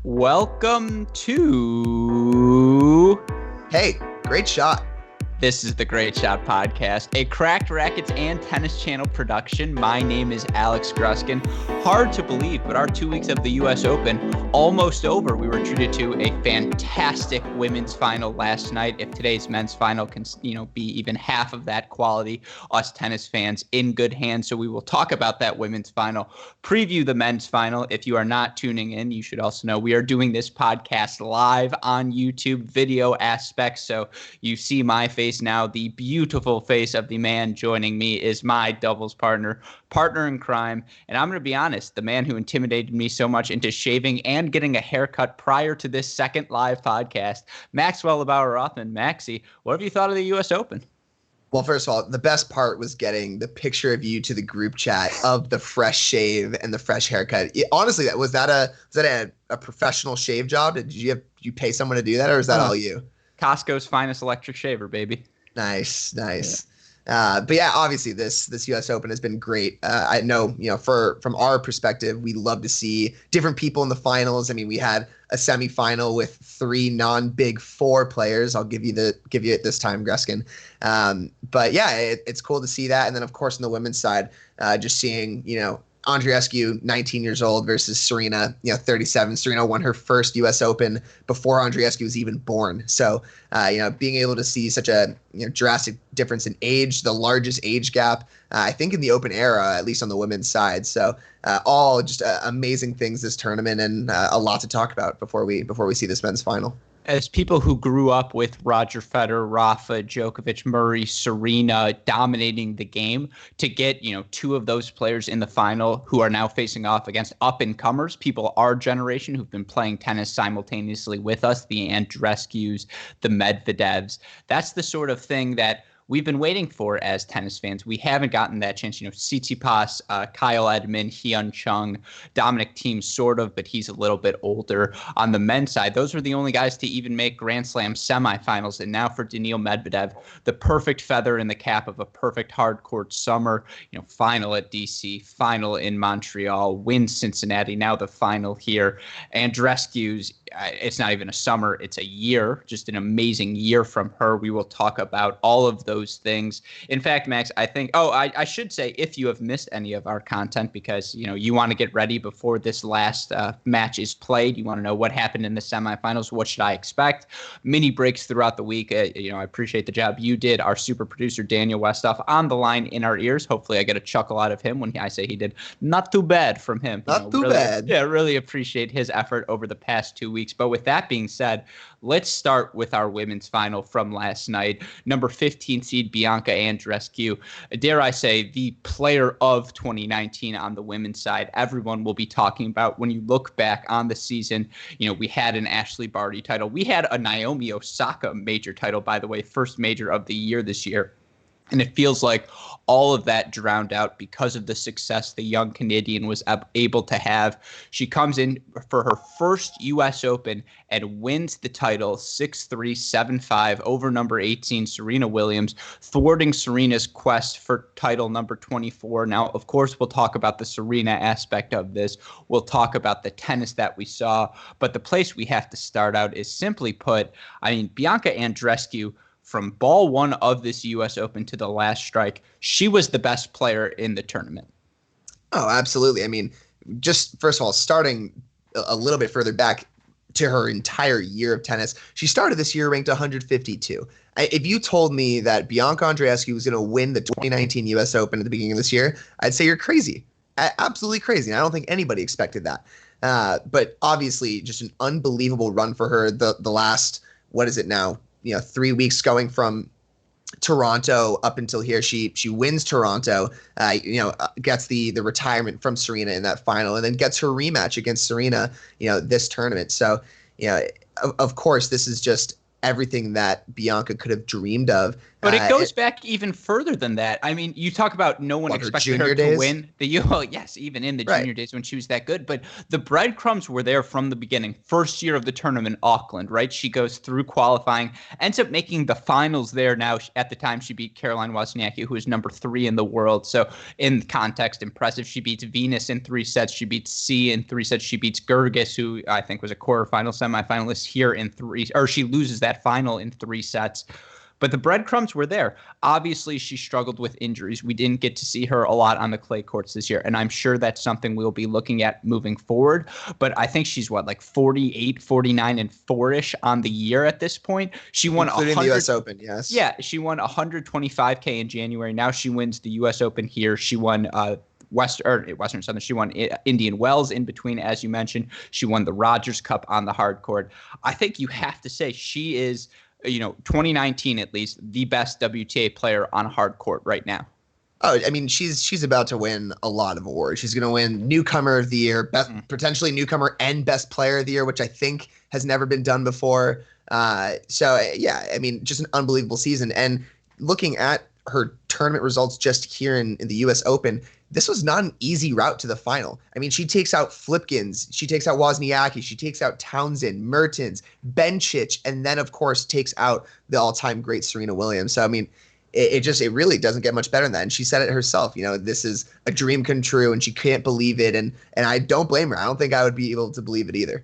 Welcome to... Hey, great shot. This is the Great Shot Podcast, a Cracked Racquets and Tennis Channel production. My name is Alex Gruskin. Hard to believe, but our 2 weeks of the U.S. Open almost over. We were treated to a fantastic women's final last night. If today's men's final can, be even half of that quality, us tennis fans in good hands. So we will talk about that women's final, preview the men's final. If you are not tuning in, you should also know we are doing this podcast live on YouTube, video aspects. So you see my face now. The beautiful face of the man joining me is my doubles partner in crime. And I'm going to be honest, the man who intimidated me so much into shaving and getting a haircut prior to this second live podcast, Maxwell Rothman. Maxie, what have you thought of the U.S. Open? Well, first of all, the best part was getting the picture of you to the group chat of the fresh shave and the fresh haircut. Honestly, was that a professional shave job? Did you pay someone to do that, or is that all you? Costco's finest electric shaver, baby. Nice. But yeah, obviously this U.S. Open has been great. I know, from our perspective, we love to see different people in the finals. I mean, we had a semifinal with three non-Big Four players. I'll give you it this time, Gruskin. But yeah, it's cool to see that. And then of course on the women's side, just seeing, Andreescu, 19 years old versus Serena, 37. Serena won her first U.S. Open before Andreescu was even born. So, being able to see such a drastic difference in age, the largest age gap, I think in the Open era, at least on the women's side. So, all just amazing things this tournament, and a lot to talk about before we see this men's final. As people who grew up with Roger Federer, Rafa, Djokovic, Murray, Serena dominating the game, to get, two of those players in the final who are now facing off against up-and-comers, people our generation who've been playing tennis simultaneously with us, the Andreescus, the Medvedevs, that's the sort of thing that we've been waiting for as tennis fans. We haven't gotten that chance. Tsitsipas, Kyle Edmund, Hyun Chung, Dominic Thiem sort of, but he's a little bit older. On the men's side, those were the only guys to even make Grand Slam semifinals. And now for Daniil Medvedev, the perfect feather in the cap of a perfect hard court summer, final at DC, final in Montreal, win Cincinnati, now the final here. Andreescu's, it's not even a summer, it's a year, just an amazing year from her. We will talk about all of those things. In fact, Max, I think, I should say, if you have missed any of our content, because, you want to get ready before this last match is played, you want to know what happened in the semifinals, what should I expect, mini breaks throughout the week. I appreciate the job you did. Our super producer, Daniel Westoff, on the line in our ears. Hopefully I get a chuckle out of him when I say he did not too bad from him. Not too bad. Yeah, really appreciate his effort over the past 2 weeks. But with that being said, let's start with our women's final from last night. Number 15 seed Bianca Andreescu, dare I say, the player of 2019 on the women's side. Everyone will be talking about when you look back on the season. We had an Ashley Barty title. We had a Naomi Osaka major title, by the way, first major of the year this year. And it feels like all of that drowned out because of the success the young Canadian was able to have. She comes in for her first U.S. Open and wins the title 6-3, 7-5 over number 18, Serena Williams, thwarting Serena's quest for title number 24. Now, of course, we'll talk about the Serena aspect of this. We'll talk about the tennis that we saw. But the place we have to start out is, simply put, Bianca Andreescu, from ball one of this U.S. Open to the last strike, she was the best player in the tournament. Oh, absolutely. Just first of all, starting a little bit further back to her entire year of tennis, she started this year ranked 152. If you told me that Bianca Andreescu was going to win the 2019 U.S. Open at the beginning of this year, I'd say you're crazy. Absolutely crazy. And I don't think anybody expected that. But obviously, just an unbelievable run for her the last, what is it now? 3 weeks going from Toronto up until here. She wins Toronto, gets the retirement from Serena in that final, and then gets her rematch against Serena, this tournament. So, of course, this is just everything that Bianca could have dreamed of. But it goes back even further than that. I mean, you talk about no one expected her to win the well, yes, even in the junior days when she was that good. But the breadcrumbs were there from the beginning. First year of the tournament, Auckland, right? She goes through qualifying, ends up making the finals there. Now, at the time, she beat Caroline Wozniacki, who is number 3 in the world. So in context, impressive. She beats Venus in 3 sets. She beats C in 3 sets. She beats Gergis, who I think was a quarterfinal semifinalist here in 3, or she loses that final in 3 sets. But the breadcrumbs were there. Obviously, she struggled with injuries. We didn't get to see her a lot on the clay courts this year, and I'm sure that's something we'll be looking at moving forward. But I think she's, like 48, 49, and 4-ish on the year at this point. She won including the U.S. Open, yes. Yeah, she won 125K in January. Now she wins the U.S. Open here. She won Western Southern. She won Indian Wells in between, as you mentioned. She won the Rogers Cup on the hard court. I think you have to say she is, 2019 at least, the best WTA player on hard court right now. Oh, I mean, she's about to win a lot of awards. She's going to win Newcomer of the Year, potentially Newcomer and Best Player of the Year, which I think has never been done before. So, yeah, I mean, just an unbelievable season. And looking at her tournament results just here in the U.S. Open, this was not an easy route to the final. I mean, she takes out Flipkins, she takes out Wozniacki, she takes out Townsend, Mertens, Bencic, and then, of course, takes out the all-time great Serena Williams. So, I mean, it really doesn't get much better than that. And she said it herself, this is a dream come true, and she can't believe it. And I don't blame her. I don't think I would be able to believe it either.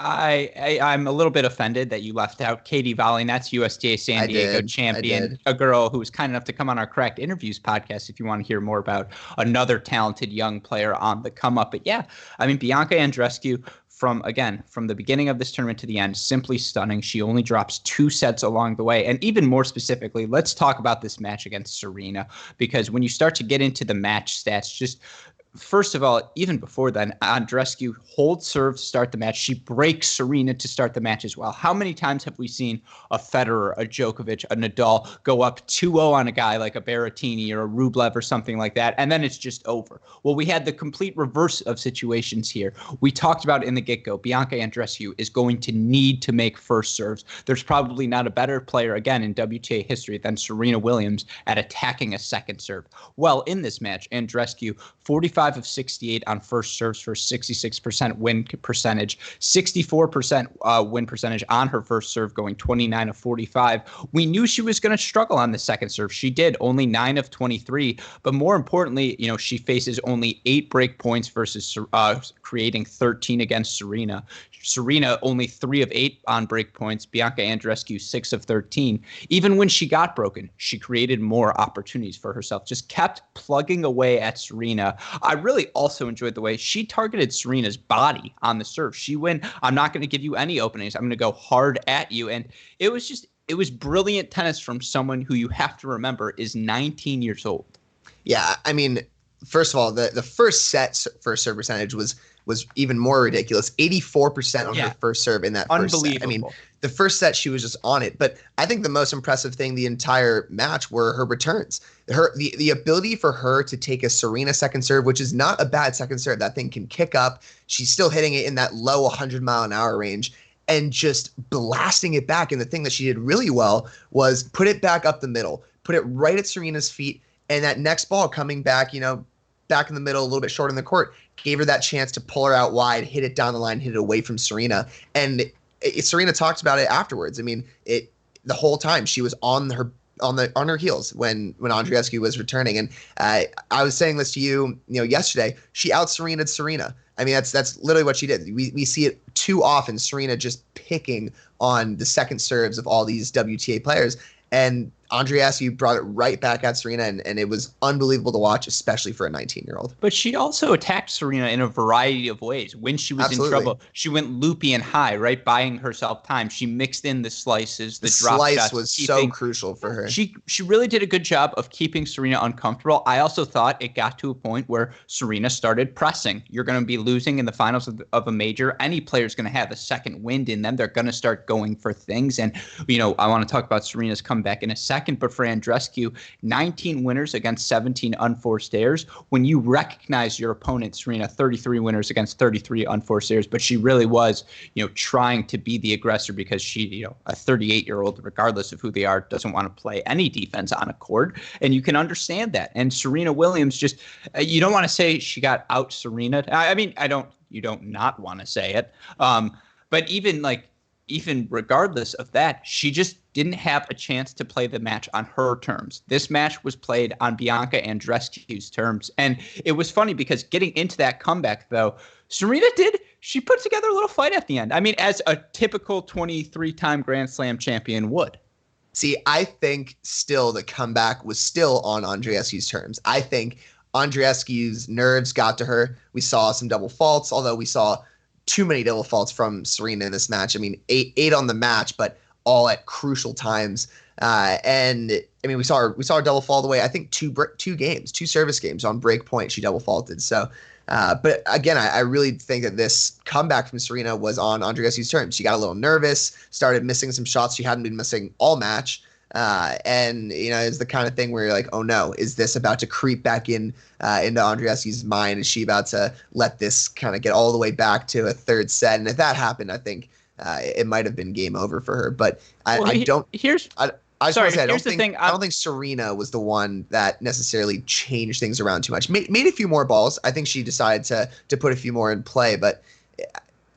I'm a little bit offended that you left out Katie Volley. That's USTA San Diego champion, a girl who was kind enough to come on our Cracked Interviews podcast if you want to hear more about another talented young player on the come up. But yeah, I mean, Bianca Andreescu, from the beginning of this tournament to the end, simply stunning. She only drops 2 sets along the way. And even more specifically, let's talk about this match against Serena, because when you start to get into the match stats, just first of all, even before then, Andreescu holds serve to start the match. She breaks Serena to start the match as well. How many times have we seen a Federer, a Djokovic, a Nadal go up 2-0 on a guy like a Berrettini or a Rublev or something like that, and then it's just over? Well, we had the complete reverse of situations here. We talked about in the get-go, Bianca Andreescu is going to need to make first serves. There's probably not a better player, again, in WTA history than Serena Williams at attacking a second serve. Well, in this match, Andreescu, 45 of 68 on first serves for 66% win percentage, 64% win percentage on her first serve, going 29 of 45. We knew she was going to struggle on the second serve. She did, only 9 of 23. But more importantly, she faces only 8 break points versus creating 13 against Serena. Serena only 3 of 8 on break points. Bianca Andreescu 6 of 13. Even when she got broken, she created more opportunities for herself. Just kept plugging away at Serena. I really also enjoyed the way she targeted Serena's body on the serve. She went, I'm not going to give you any openings. I'm going to go hard at you. And it was brilliant tennis from someone who, you have to remember, is 19 years old. Yeah, I mean, first of all, the first set first serve percentage was even more ridiculous. 84% on her first serve in that first set. I mean, the first set she was just on it. But I think the most impressive thing the entire match were her returns. The ability for her to take a Serena second serve, which is not a bad second serve. That thing can kick up. She's still hitting it in that low 100-mile-an-hour range and just blasting it back. And the thing that she did really well was put it back up the middle, put it right at Serena's feet, and that next ball coming back, back in the middle, a little bit short in the court, gave her that chance to pull her out wide, hit it down the line, hit it away from Serena. And Serena talked about it afterwards. I mean, the whole time she was on her heels when Andreescu was returning. And I was saying this to you, yesterday. She out-Serena'd Serena. I mean, that's literally what she did. We see it too often, Serena just picking on the second serves of all these WTA players. And Andreescu brought it right back at Serena, and it was unbelievable to watch, especially for a 19-year-old. But she also attacked Serena in a variety of ways. When she was in trouble, she went loopy and high, right, buying herself time. She mixed in the slices, the drop slice shots. Was so crucial for her. She really did a good job of keeping Serena uncomfortable. I also thought it got to a point where Serena started pressing. You're going to be losing in the finals of a major. Any player's going to have a second wind in them. They're going to start going for things. And, I want to talk about Serena's comeback in a second. second, but for Andreescu, 19 winners against 17 unforced errors. When you recognize your opponent, Serena, 33 winners against 33 unforced errors, but she really was, trying to be the aggressor because she, a 38-year-old, regardless of who they are, doesn't want to play any defense on a court. And you can understand that. And Serena Williams just, you don't want to say she got out Serena. I mean, you don't not want to say it. But even regardless of that, she just didn't have a chance to play the match on her terms. This match was played on Bianca Andreescu's terms. And it was funny because getting into that comeback, though, Serena she put together a little fight at the end. I mean, as a typical 23-time Grand Slam champion would. See, I think still the comeback was still on Andreescu's terms. I think Andreescu's nerves got to her. We saw some double faults, although we saw too many double faults from Serena in this match. I mean, eight on the match, but all at crucial times. And I mean, we saw her double fault the way, I think two service games on break point. She double faulted. So, but again, I really think that this comeback from Serena was on Andreescu's terms. She got a little nervous, started missing some shots she hadn't been missing all match. And it's the kind of thing where you're like, oh no, is this about to creep back into Andreescu's mind? Is she about to let this kind of get all the way back to a third set? And if that happened, I think it might have been game over for her. But I don't think Serena was the one that necessarily changed things around too much. Made a few more balls. I think she decided to put a few more in play, but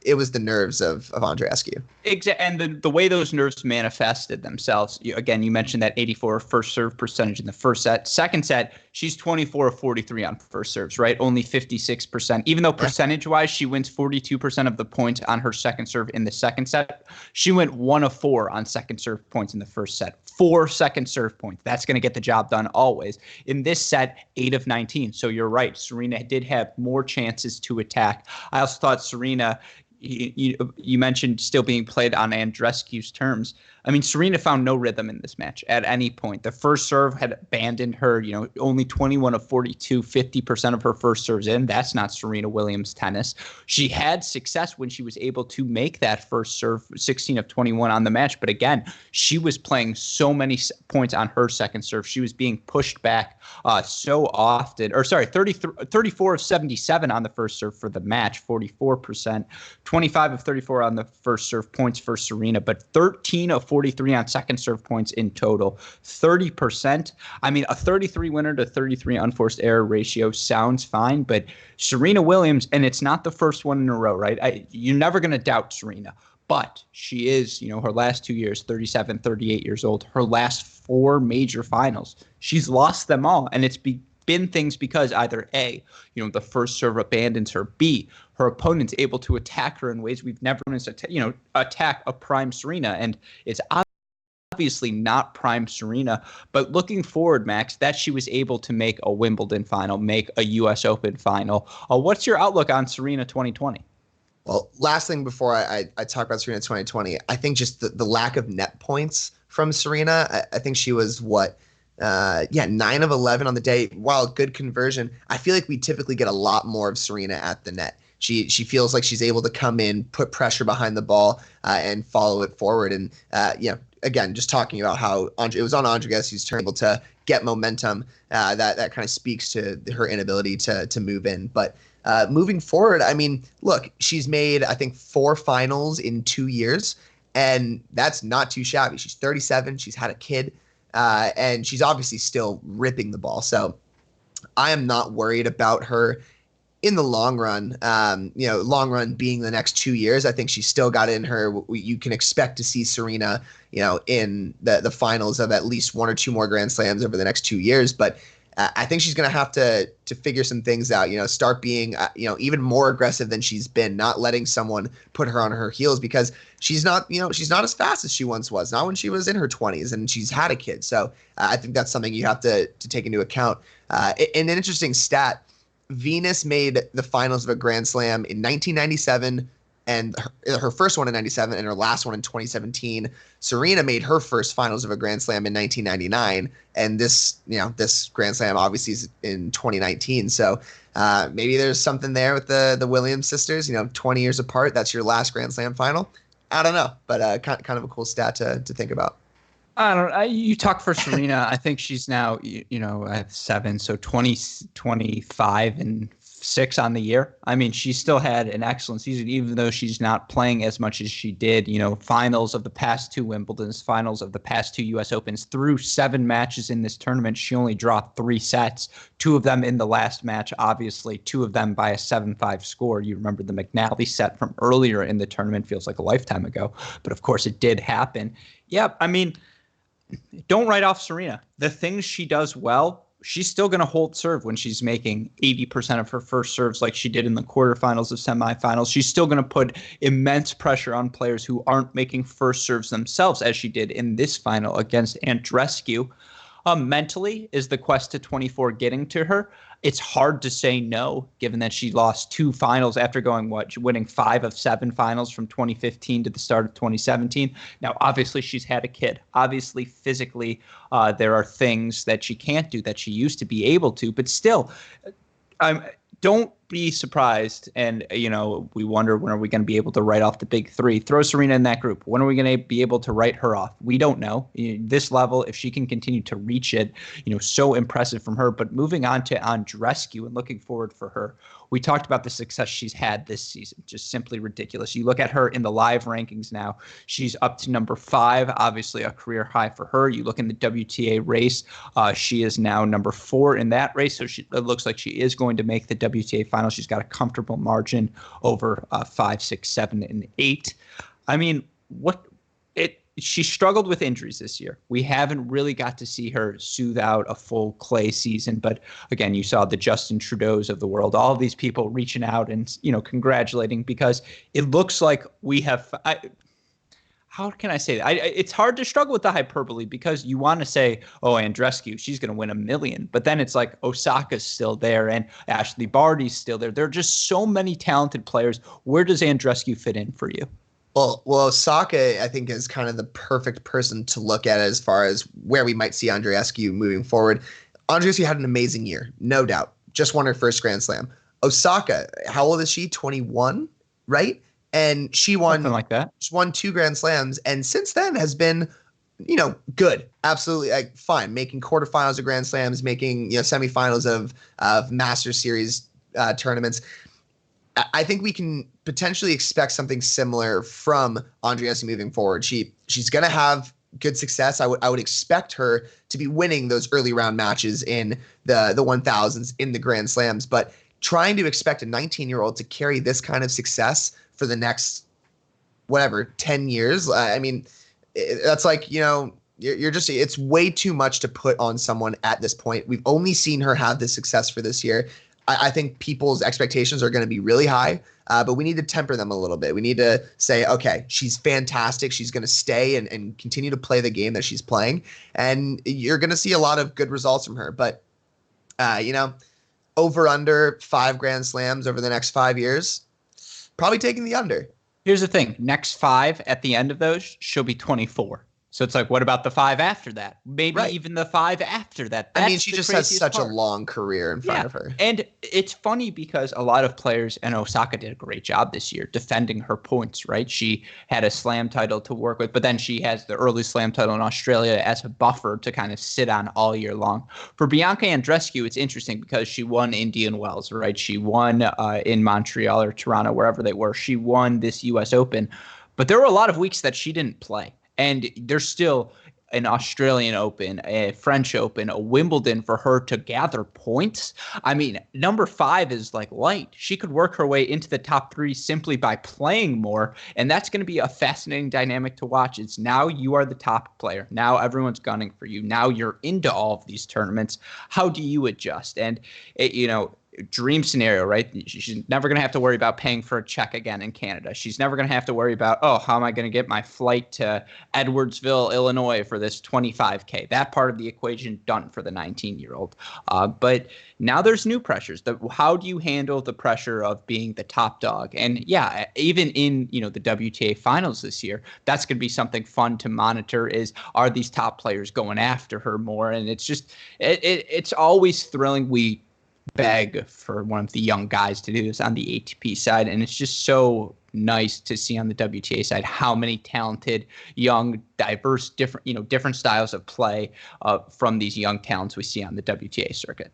it was the nerves of Andreescu. Exactly, and the way those nerves manifested themselves. Again, you mentioned that 84 first serve percentage in the first set. Second set, she's 24 of 43 on first serves, right? Only 56%. Even though percentage-wise, she wins 42% of the points on her second serve in the second set. She went 1 of 4 on second serve points in the first set. 4 second serve points. That's going to get the job done always. In this set, 8 of 19. So you're right. Serena did have more chances to attack. I also thought Serena, you mentioned still being played on Andreescu's terms. I mean, Serena found no rhythm in this match at any point. The first serve had abandoned her, only 21 of 42, 50% of her first serves in. That's not Serena Williams tennis. She had success when she was able to make that first serve, 16 of 21 on the match. But again, she was playing so many points on her second serve. She was being pushed back so often. 34 of 77 on the first serve for the match, 44%. 25 of 34 on the first serve points for Serena, but 13 of 43 on second serve points in total. 30%. I mean, a 33 winner to 33 unforced error ratio sounds fine, but Serena Williams, and it's not the first one in a row, right? You're never going to doubt Serena, but she is, her last 2 years, 37, 38 years old, her last 4 major finals. She's lost them all, and it's been things because either A, the first serve abandons her, B, her opponent's able to attack her in ways we've never seen, attack a prime Serena. And it's obviously not prime Serena, but looking forward, Max, that she was able to make a Wimbledon final, make a U.S. Open final. What's your outlook on Serena 2020? Well, last thing before I talk about Serena 2020, I think just the lack of net points from Serena. I think she was 9 of 11 on the day. While good conversion, I feel like we typically get a lot more of Serena at the net. She feels like she's able to come in, put pressure behind the ball, and follow it forward. And again, just talking about how it was on Andreescu's turn, able to get momentum. That kind of speaks to her inability to move in. But moving forward, I mean, look, she's made I think 4 finals in 2 years, and that's not too shabby. She's 37. She's had a kid. And she's obviously still ripping the ball. So I am not worried about her in the long run. Long run being the next 2 years. I think she's still got it in her. You can expect to see Serena, in the finals of at least 1 or 2 more Grand Slams over the next 2 years. But I think she's going to have to figure some things out, start being, even more aggressive than she's been, not letting someone put her on her heels because she's not as fast as she once was, not when she was in her 20s and she's had a kid. So I think that's something you have to take into account. And an interesting stat, Venus made the finals of a Grand Slam in 1997 and her first one in 97 and her last one in 2017. Serena made her first finals of a Grand Slam in 1999. And this Grand Slam obviously is in 2019. So maybe there's something there with the Williams sisters, 20 years apart. That's your last Grand Slam final. I don't know, but kind of a cool stat to think about. I don't. You talk for Serena. I think she's now, at 7, so 25-6 on the year. I mean, she still had an excellent season, even though she's not playing as much as she did. Finals of the past 2 Wimbledons, finals of the past 2 U.S. Opens. Through 7 matches in this tournament, she only dropped 3 sets. 2 of them in the last match, obviously. 2 of them by a 7-5 score. You remember the McNally set from earlier in the tournament. Feels like a lifetime ago, but of course it did happen. Yeah, I mean, don't write off Serena. The things she does well, she's still going to hold serve when she's making 80% of her first serves like she did in the quarterfinals of semifinals. She's still going to put immense pressure on players who aren't making first serves themselves, as she did in this final against Andreescu. Mentally, is the quest to 24 getting to her? It's hard to say no, given that she lost 2 finals after winning 5 of 7 finals from 2015 to the start of 2017. Now, obviously, she's had a kid. Obviously, physically, there are things that she can't do that she used to be able to. But still, don't be surprised. And, we wonder, when are we going to be able to write off the big 3? Throw Serena in that group. When are we going to be able to write her off? We don't know. This level, if she can continue to reach it, so impressive from her. But moving on to Andreescu and looking forward for her, we talked about the success she's had this season. Just simply ridiculous. You look at her in the live rankings now, she's up to number 5, obviously a career high for her. You look in the WTA race, she is now number 4 in that race. So it looks like she is going to make the WTA final. She's got a comfortable margin over 5, 6, 7, and 8. I mean, she struggled with injuries this year. We haven't really got to see her soothe out a full clay season. But again, you saw the Justin Trudeaus of the world, all of these people reaching out and, congratulating, because it looks like we have how can I say that? It's hard to struggle with the hyperbole, because you want to say, oh, Andreescu, she's going to win $1 million. But then it's like Osaka's still there and Ashley Barty's still there. There are just so many talented players. Where does Andreescu fit in for you? Well, Osaka, I think, is kind of the perfect person to look at as far as where we might see Andreescu moving forward. Andreescu had an amazing year, no doubt. Just won her first Grand Slam. Osaka, how old is she? 21, right? And she won something like that. She won 2 Grand Slams, and since then has been, good, absolutely fine, making quarterfinals of Grand Slams, making semifinals of Masters Series tournaments. I think we can potentially expect something similar from Andreescu moving forward. She's going to have good success. I would expect her to be winning those early round matches in the 1000s in the Grand Slams, but trying to expect a 19-year-old to carry this kind of success for the next 10 years. I mean, that's like, you're just, it's way too much to put on someone at this point. We've only seen her have this success for this year. I think people's expectations are going to be really high, but we need to temper them a little bit. We need to say, okay, she's fantastic. She's going to stay and continue to play the game that she's playing. And you're going to see a lot of good results from her. But, over under 5 Grand Slams over the next 5 years, probably taking the under. Here's the thing. Next 5, at the end of those, she'll be 24. So it's like, what about the 5 after that? Maybe even the 5 after that. That's she just has such a long career in front of her. And it's funny because a lot of players, and Osaka did a great job this year defending her points, right? She had a slam title to work with, but then she has the early slam title in Australia as a buffer to kind of sit on all year long. For Bianca Andreescu, it's interesting because she won Indian Wells, right? She won in Montreal or Toronto, wherever they were. She won this U.S. Open. But there were a lot of weeks that she didn't play. And there's still an Australian Open, a French Open, a Wimbledon for her to gather points. I mean, number 5 is like light. She could work her way into the top 3 simply by playing more. And that's going to be a fascinating dynamic to watch. It's now you are the top player. Now everyone's gunning for you. Now you're into all of these tournaments. How do you adjust? And, dream scenario, right? She's never going to have to worry about paying for a check again in Canada. She's never going to have to worry about, how am I going to get my flight to Edwardsville, Illinois for this $25K? That part of the equation done for the 19-year-old. But now there's new pressures. How do you handle the pressure of being the top dog? And yeah, even in, the WTA finals this year, that's going to be something fun to monitor is, are these top players going after her more? And it's just, it's always thrilling. beg for one of the young guys to do this on the ATP side. And it's just so nice to see on the WTA side how many talented, young, diverse, different styles of play from these young talents we see on the WTA circuit.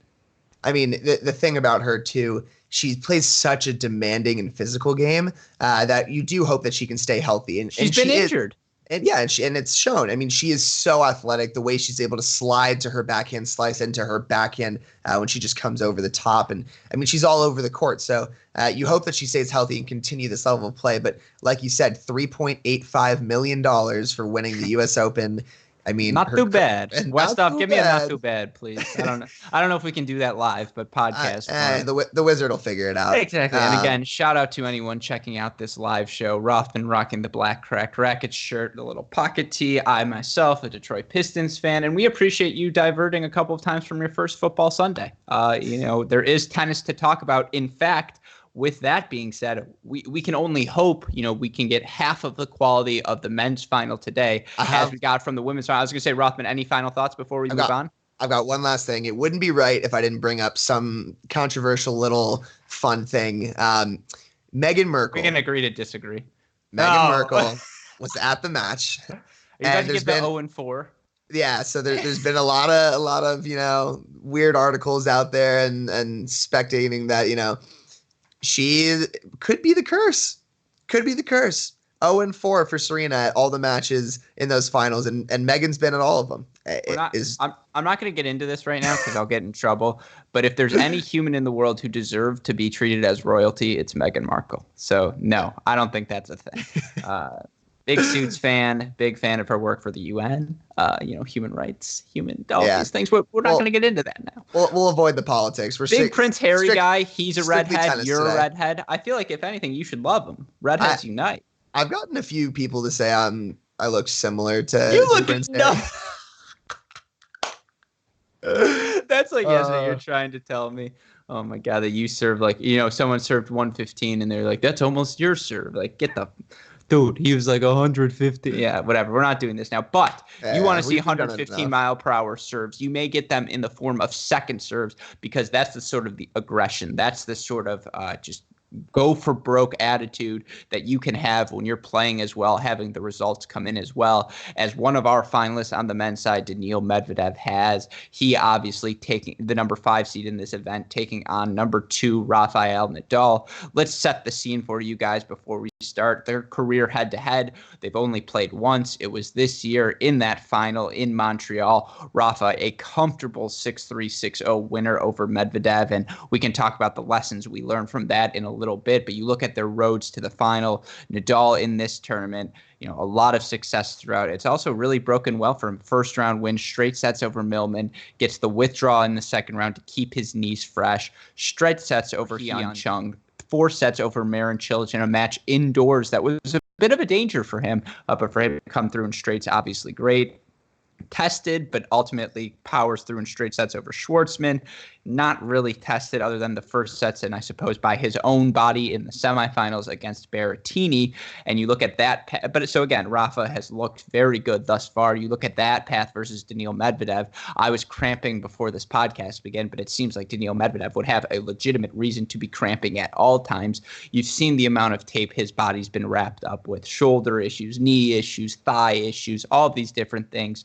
I mean, the thing about her, too, she plays such a demanding and physical game that you do hope that she can stay healthy. And she's been injured. And it's shown. I mean, she is so athletic, the way she's able to slide to her backhand, slice into her backhand when she just comes over the top. And I mean, she's all over the court. So you hope that she stays healthy and continue this level of play. But like you said, $3.85 million for winning the U.S. Open. I mean, not too bad. Westoff, give me a not too bad, please. I don't know if we can do that live, but podcast. The wizard will figure it out. Exactly. And again, shout out to anyone checking out this live show. Rothman rocking the black cracked racket shirt, the little pocket tee. I myself, a Detroit Pistons fan, and we appreciate you diverting a couple of times from your first football Sunday. There is tennis to talk about. In fact, with that being said, we can only hope, we can get half of the quality of the men's final today as we got from the women's final. I was going to say, Rothman, any final thoughts before we move on? I've got one last thing. It wouldn't be right if I didn't bring up some controversial little fun thing. Meghan Markle. We can agree to disagree. Meghan Markle was at the match. Are you about to give the 0-4? Yeah, so there's been a lot of weird articles out there and speculating that she could be the curse. 0-4 for Serena at all the matches in those finals, and Megan's been at all of them. I'm not going to get into this right now because I'll get in trouble. But if there's any human in the world who deserves to be treated as royalty, it's Meghan Markle. So no, I don't think that's a thing. Big Suits fan, big fan of her work for the UN, human rights, these things. We're not going to get into that now. We'll avoid the politics. We're big Prince Harry guy. He's a redhead. You're a redhead. I feel like if anything, you should love him. Redheads unite. I've gotten a few people to say I look similar to. You look Prince no. That's like yesterday. You're trying to tell me. Oh my God, that you serve someone served 115 and they're like, that's almost your serve. Like, get the. Dude, he was like 150. Yeah, whatever. We're not doing this now. But you want to see 115-mile-per-hour serves. You may get them in the form of second serves because that's the sort of the aggression. That's the sort of just go for broke attitude that you can have when you're playing as well, having the results come in as well. As one of our finalists on the men's side, Daniil Medvedev, has. He obviously taking the number 5 seed in this event, taking on number 2, Rafael Nadal. Let's set the scene for you guys before we start. Their career head-to-head, they've only played once. It was this year in that final in Montreal. Rafa, a comfortable 6-3, 6-0 winner over Medvedev, and we can talk about the lessons we learned from that in a little bit, but you look at their roads to the final. Nadal in this tournament, a lot of success throughout. It's also really broken well for him. First round win, straight sets over Millman, gets the withdrawal in the second round to keep his knees fresh, straight sets over Hyun Chung, 4 sets over Marin Cilic in a match indoors that was a bit of a danger for him, but for him to come through in straights, obviously great. Tested, but ultimately powers through in straight sets over Schwartzman. Not really tested other than the first sets, and I suppose by his own body in the semifinals against Berrettini. And you look at that, but so again, Rafa has looked very good thus far. You look at that path versus Daniil Medvedev. I was cramping before this podcast began, but it seems like Daniil Medvedev would have a legitimate reason to be cramping at all times. You've seen the amount of tape his body's been wrapped up with: shoulder issues, knee issues, thigh issues, all of these different things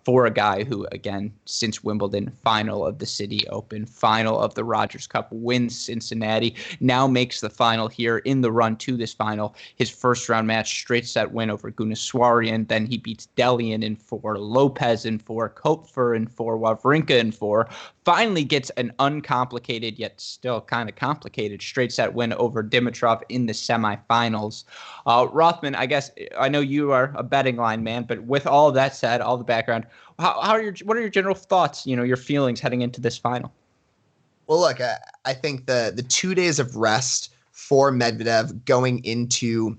for a guy who, again, since Wimbledon, final of the City Open, final of the Rogers Cup, wins Cincinnati, now makes the final here in the run to this final. His first round match, straight set win over Gunaswarian. Then he beats Delian in 4, Lopez in 4, Kopfer in 4, Wawrinka in 4. Finally gets an uncomplicated, yet still kind of complicated, straight set win over Dimitrov in the semifinals. Rothman, I guess I know you are a betting line man, but with all of that said, all the background, what are your general thoughts? Your feelings heading into this final. Well, look, I think the 2 days of rest for Medvedev going into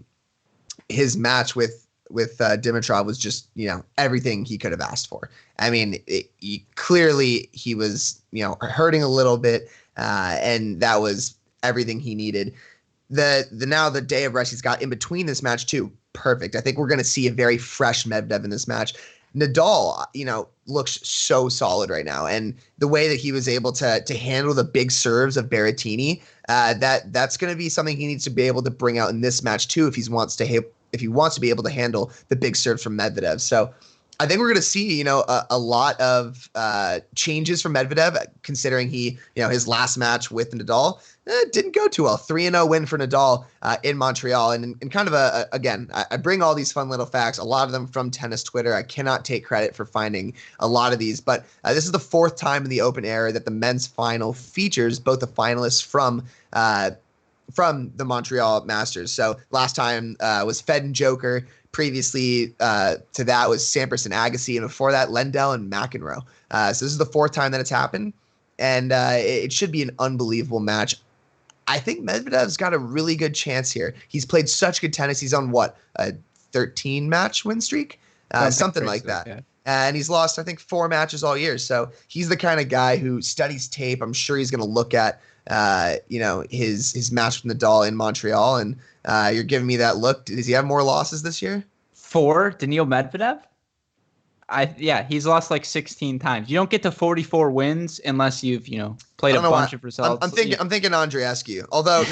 his match with Dimitrov was just, everything he could have asked for. I mean, clearly he was, hurting a little bit, and that was everything he needed. The day of rest he's got in between this match too, perfect. I think we're going to see a very fresh Medvedev in this match. Nadal, looks so solid right now, and the way that he was able to handle the big serves of Berrettini, that's going to be something he needs to be able to bring out in this match too if he wants to be able to handle the big serves from Medvedev. So I think we're going to see, a lot of changes from Medvedev, considering his last match with Nadal didn't go too well. 3-0 win for Nadal in Montreal. And kind of again, I bring all these fun little facts, a lot of them from tennis Twitter. I cannot take credit for finding a lot of these, but this is the fourth time in the Open era that the men's final features both the finalists from the Montreal Masters. So last time was Fed and Joker. Previously to that was Sampras and Agassi, and before that, Lendl and McEnroe. So this is the fourth time that it's happened, and it should be an unbelievable match. I think Medvedev's got a really good chance here. He's played such good tennis. He's on a 13-match win streak, something like that. Yeah. And he's lost, I think, 4 matches all year. So he's the kind of guy who studies tape. I'm sure he's going to look at his match with Nadal in Montreal, and you're giving me that look. Does he have more losses this year? 4, Daniil Medvedev? He's lost like 16 times. You don't get to 44 wins unless you've, played a bunch of results. I'm thinking Andreescu. Although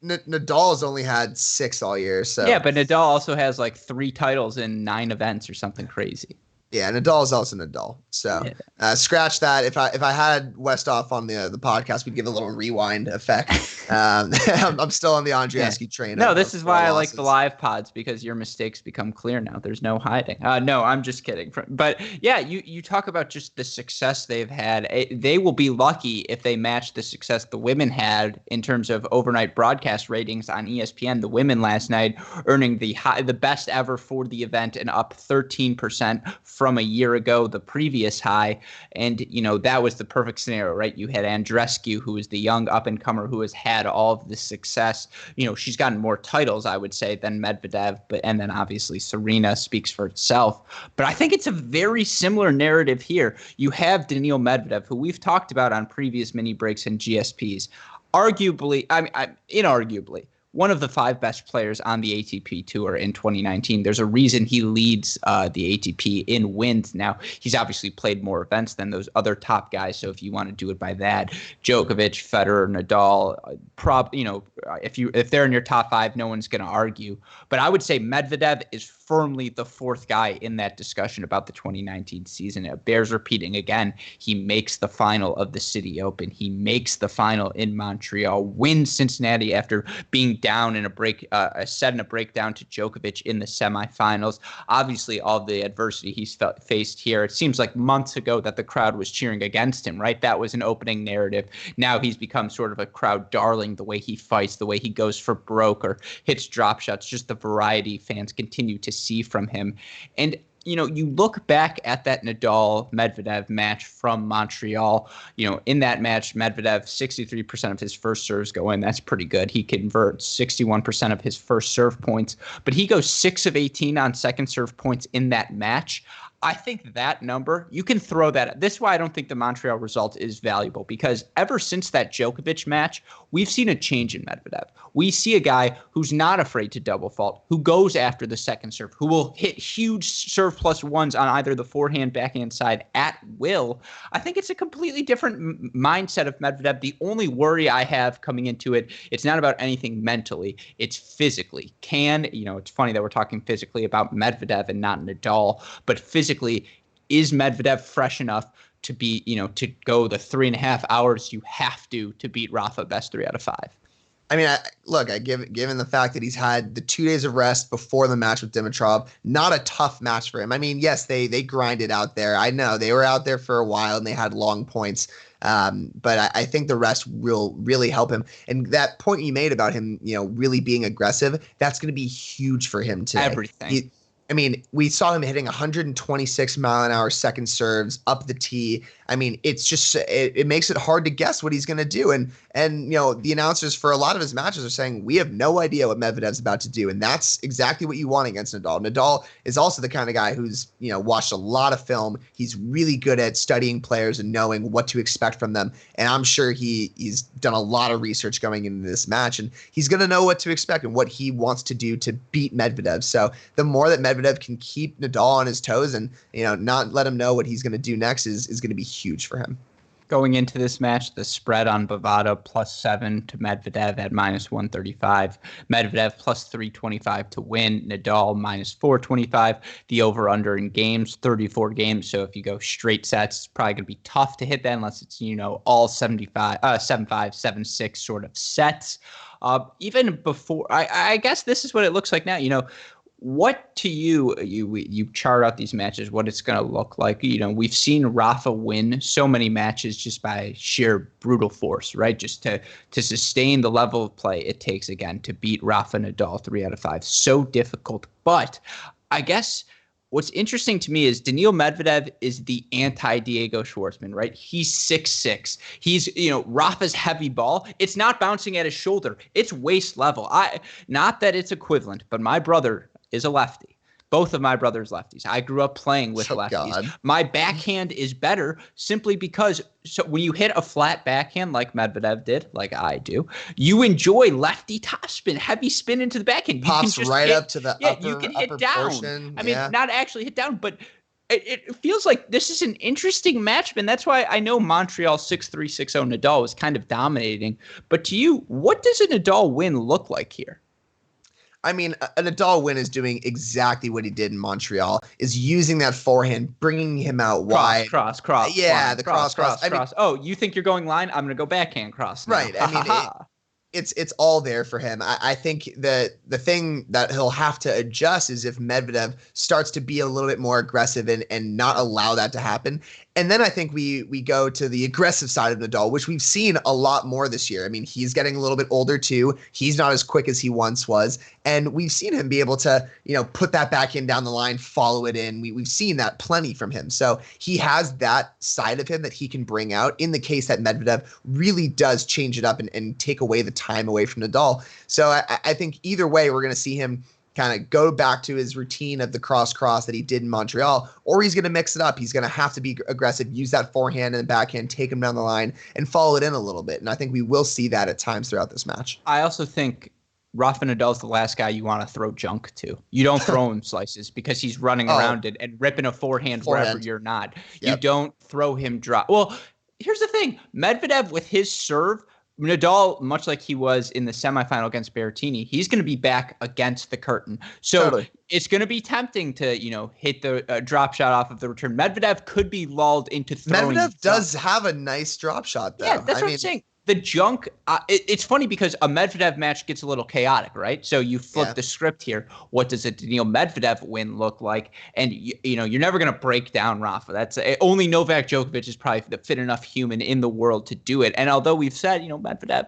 Nadal's only had 6 all year. So yeah, but Nadal also has like 3 titles in 9 events or something crazy. Yeah, Nadal is also Nadal. So scratch that. If I had Westhoff on the podcast, we'd give a little rewind effect. I'm still on the Andreescu train. No, this is why I like the live pods, because your mistakes become clear now. There's no hiding. No, I'm just kidding. But yeah, you talk about just the success they've had. They will be lucky if they match the success the women had in terms of overnight broadcast ratings on ESPN. The women last night earning the best ever for the event and up 13% from a year ago, the previous high. And, that was the perfect scenario, right? You had Andreescu, who is the young up-and-comer who has had all of the success. She's gotten more titles, I would say, than Medvedev, and then obviously Serena speaks for itself. But I think it's a very similar narrative here. You have Daniil Medvedev, who we've talked about on previous mini breaks and GSPs, inarguably, one of the 5 best players on the ATP Tour in 2019. There's a reason he leads the ATP in wins now. He's obviously played more events than those other top guys, so if you want to do it by that, Djokovic, Federer, Nadal, if they're in your top 5, no one's going to argue. But I would say Medvedev is firmly the 4th guy in that discussion about the 2019 season. It bears repeating again. He makes the final of the City Open. He makes the final in Montreal, wins Cincinnati after being down in a set in a breakdown to Djokovic in the semifinals. Obviously, all the adversity he's faced here. It seems like months ago that the crowd was cheering against him, right? That was an opening narrative. Now he's become sort of a crowd darling, the way he fights, the way he goes for broke or hits drop shots, just the variety fans continue to see from him. And you look back at that Nadal-Medvedev match from Montreal. In that match, Medvedev, 63% of his first serves go in. That's pretty good. He converts 61% of his first serve points, but he goes 6 of 18 on second serve points in that match. I think that number, you can throw that. This is why I don't think the Montreal result is valuable, because ever since that Djokovic match, we've seen a change in Medvedev. We see a guy who's not afraid to double fault, who goes after the second serve, who will hit huge serve plus ones on either the forehand, backhand side at will. I think it's a completely different mindset of Medvedev. The only worry I have coming into it, it's not about anything mentally, it's physically. It's funny that we're talking physically about Medvedev and not Nadal, but physically, is Medvedev fresh enough to be, to go the 3.5 hours you have to beat Rafa best 3 out of 5? I mean, given the fact that he's had the 2 days of rest before the match with Dimitrov, not a tough match for him. I mean, yes, they grinded out there. I know they were out there for a while and they had long points. But I think the rest will really help him. And that point you made about him, really being aggressive, that's going to be huge for him today. Everything. We saw him hitting 126 mile an hour second serves up the tee. I mean, it's just it makes it hard to guess what he's going to do. And the announcers for a lot of his matches are saying we have no idea what Medvedev's about to do, and that's exactly what you want against Nadal. Nadal is also the kind of guy who's watched a lot of film. He's really good at studying players and knowing what to expect from them. And I'm sure he's done a lot of research going into this match, and he's going to know what to expect and what he wants to do to beat Medvedev. So the more that Medvedev Medvedev can keep Nadal on his toes and, not let him know what he's going to do next is going to be huge for him. Going into this match, the spread on Bovada +7 to Medvedev at -135. Medvedev +325 to win. Nadal -425. The over/under in games, 34 games. So if you go straight sets, it's probably going to be tough to hit that unless it's all 7-5, 7-6 sort of sets. Even before, I guess this is what it looks like now. What to you chart out these matches, what it's going to look like. We've seen Rafa win so many matches just by sheer brutal force, right? Just to sustain the level of play it takes, again, to beat Rafa Nadal 3 out of 5. So difficult. But I guess what's interesting to me is Daniil Medvedev is the anti-Diego Schwartzman, right? He's 6'6". He's, Rafa's heavy ball. It's not bouncing at his shoulder. It's waist level. Not that it's equivalent, but my brother is a lefty. Both of my brothers lefties. I grew up playing with lefties. God. My backhand is better simply because when you hit a flat backhand like Medvedev did, like I do, you enjoy lefty topspin, heavy spin into the backhand. Pops right up to the upper, you can hit upper down. Portion. I mean, not actually hit down, but it feels like this is an interesting match, and that's why I know Montreal 6-3, 6-0 Nadal was kind of dominating. But to you, what does a Nadal win look like here? I mean, a Nadal win is doing exactly what he did in Montreal, is using that forehand, bringing him out wide. Cross. Yeah, line, the cross. I mean, oh, you think you're going line? I'm going to go backhand cross now. Right. I mean, it's all there for him. I think that the thing that he'll have to adjust is if Medvedev starts to be a little bit more aggressive and not allow that to happen. And then I think we go to the aggressive side of Nadal, which we've seen a lot more this year. I mean, he's getting a little bit older too. He's not as quick as he once was. And we've seen him be able to, put that backhand down the line, follow it in. We've seen that plenty from him. So he has that side of him that he can bring out in the case that Medvedev really does change it up and take away the time away from Nadal. So I think either way, we're going to see him kind of go back to his routine of the cross that he did in Montreal, or he's going to mix it up. He's going to have to be aggressive, use that forehand and the backhand, take him down the line and follow it in a little bit. And I think we will see that at times throughout this match. I also think Rafa Nadal's the last guy you want to throw junk to. You don't throw him slices because he's running around it and ripping a forehand wherever you're not. Yep. You don't throw him drop. Well, here's the thing. Medvedev with his serve, Nadal, much like he was in the semifinal against Berrettini, he's going to be back against the curtain. So It's going to be tempting to, hit the drop shot off of the return. Medvedev could be lulled into throwing. Medvedev does have a nice drop shot, though. Yeah, that's what I'm saying. The junk, it's funny because a Medvedev match gets a little chaotic, right? So you flip the script here. What does a Daniil Medvedev win look like? And, you're never going to break down Rafa. That's only Novak Djokovic is probably the fit enough human in the world to do it. And although we've said, Medvedev,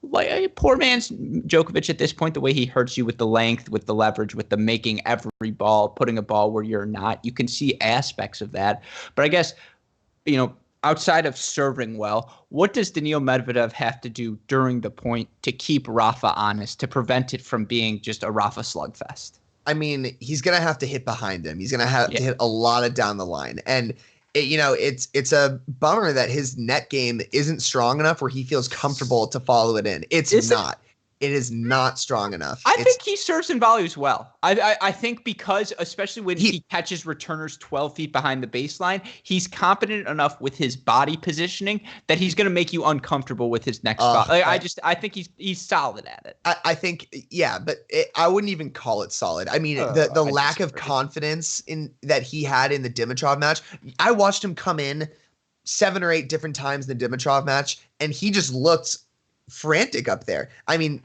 like poor man's Djokovic at this point, the way he hurts you with the length, with the leverage, with the making every ball, putting a ball where you're not, you can see aspects of that. But I guess, outside of serving well, what does Daniil Medvedev have to do during the point to keep Rafa honest, to prevent it from being just a Rafa slugfest? I mean, he's going to have to hit behind him. He's going to have to hit a lot of down the line. And, it's a bummer that his net game isn't strong enough where he feels comfortable to follow it in. It is not strong enough. I think he serves and volleys well. I think because, especially when he catches returners 12 feet behind the baseline, he's competent enough with his body positioning that he's going to make you uncomfortable with his next spot. I think he's solid at it. I think, but I wouldn't even call it solid. I mean, the lack of confidence in that he had in the Dimitrov match. I watched him come in 7 or 8 different times in the Dimitrov match, and he just looked frantic up there. I mean,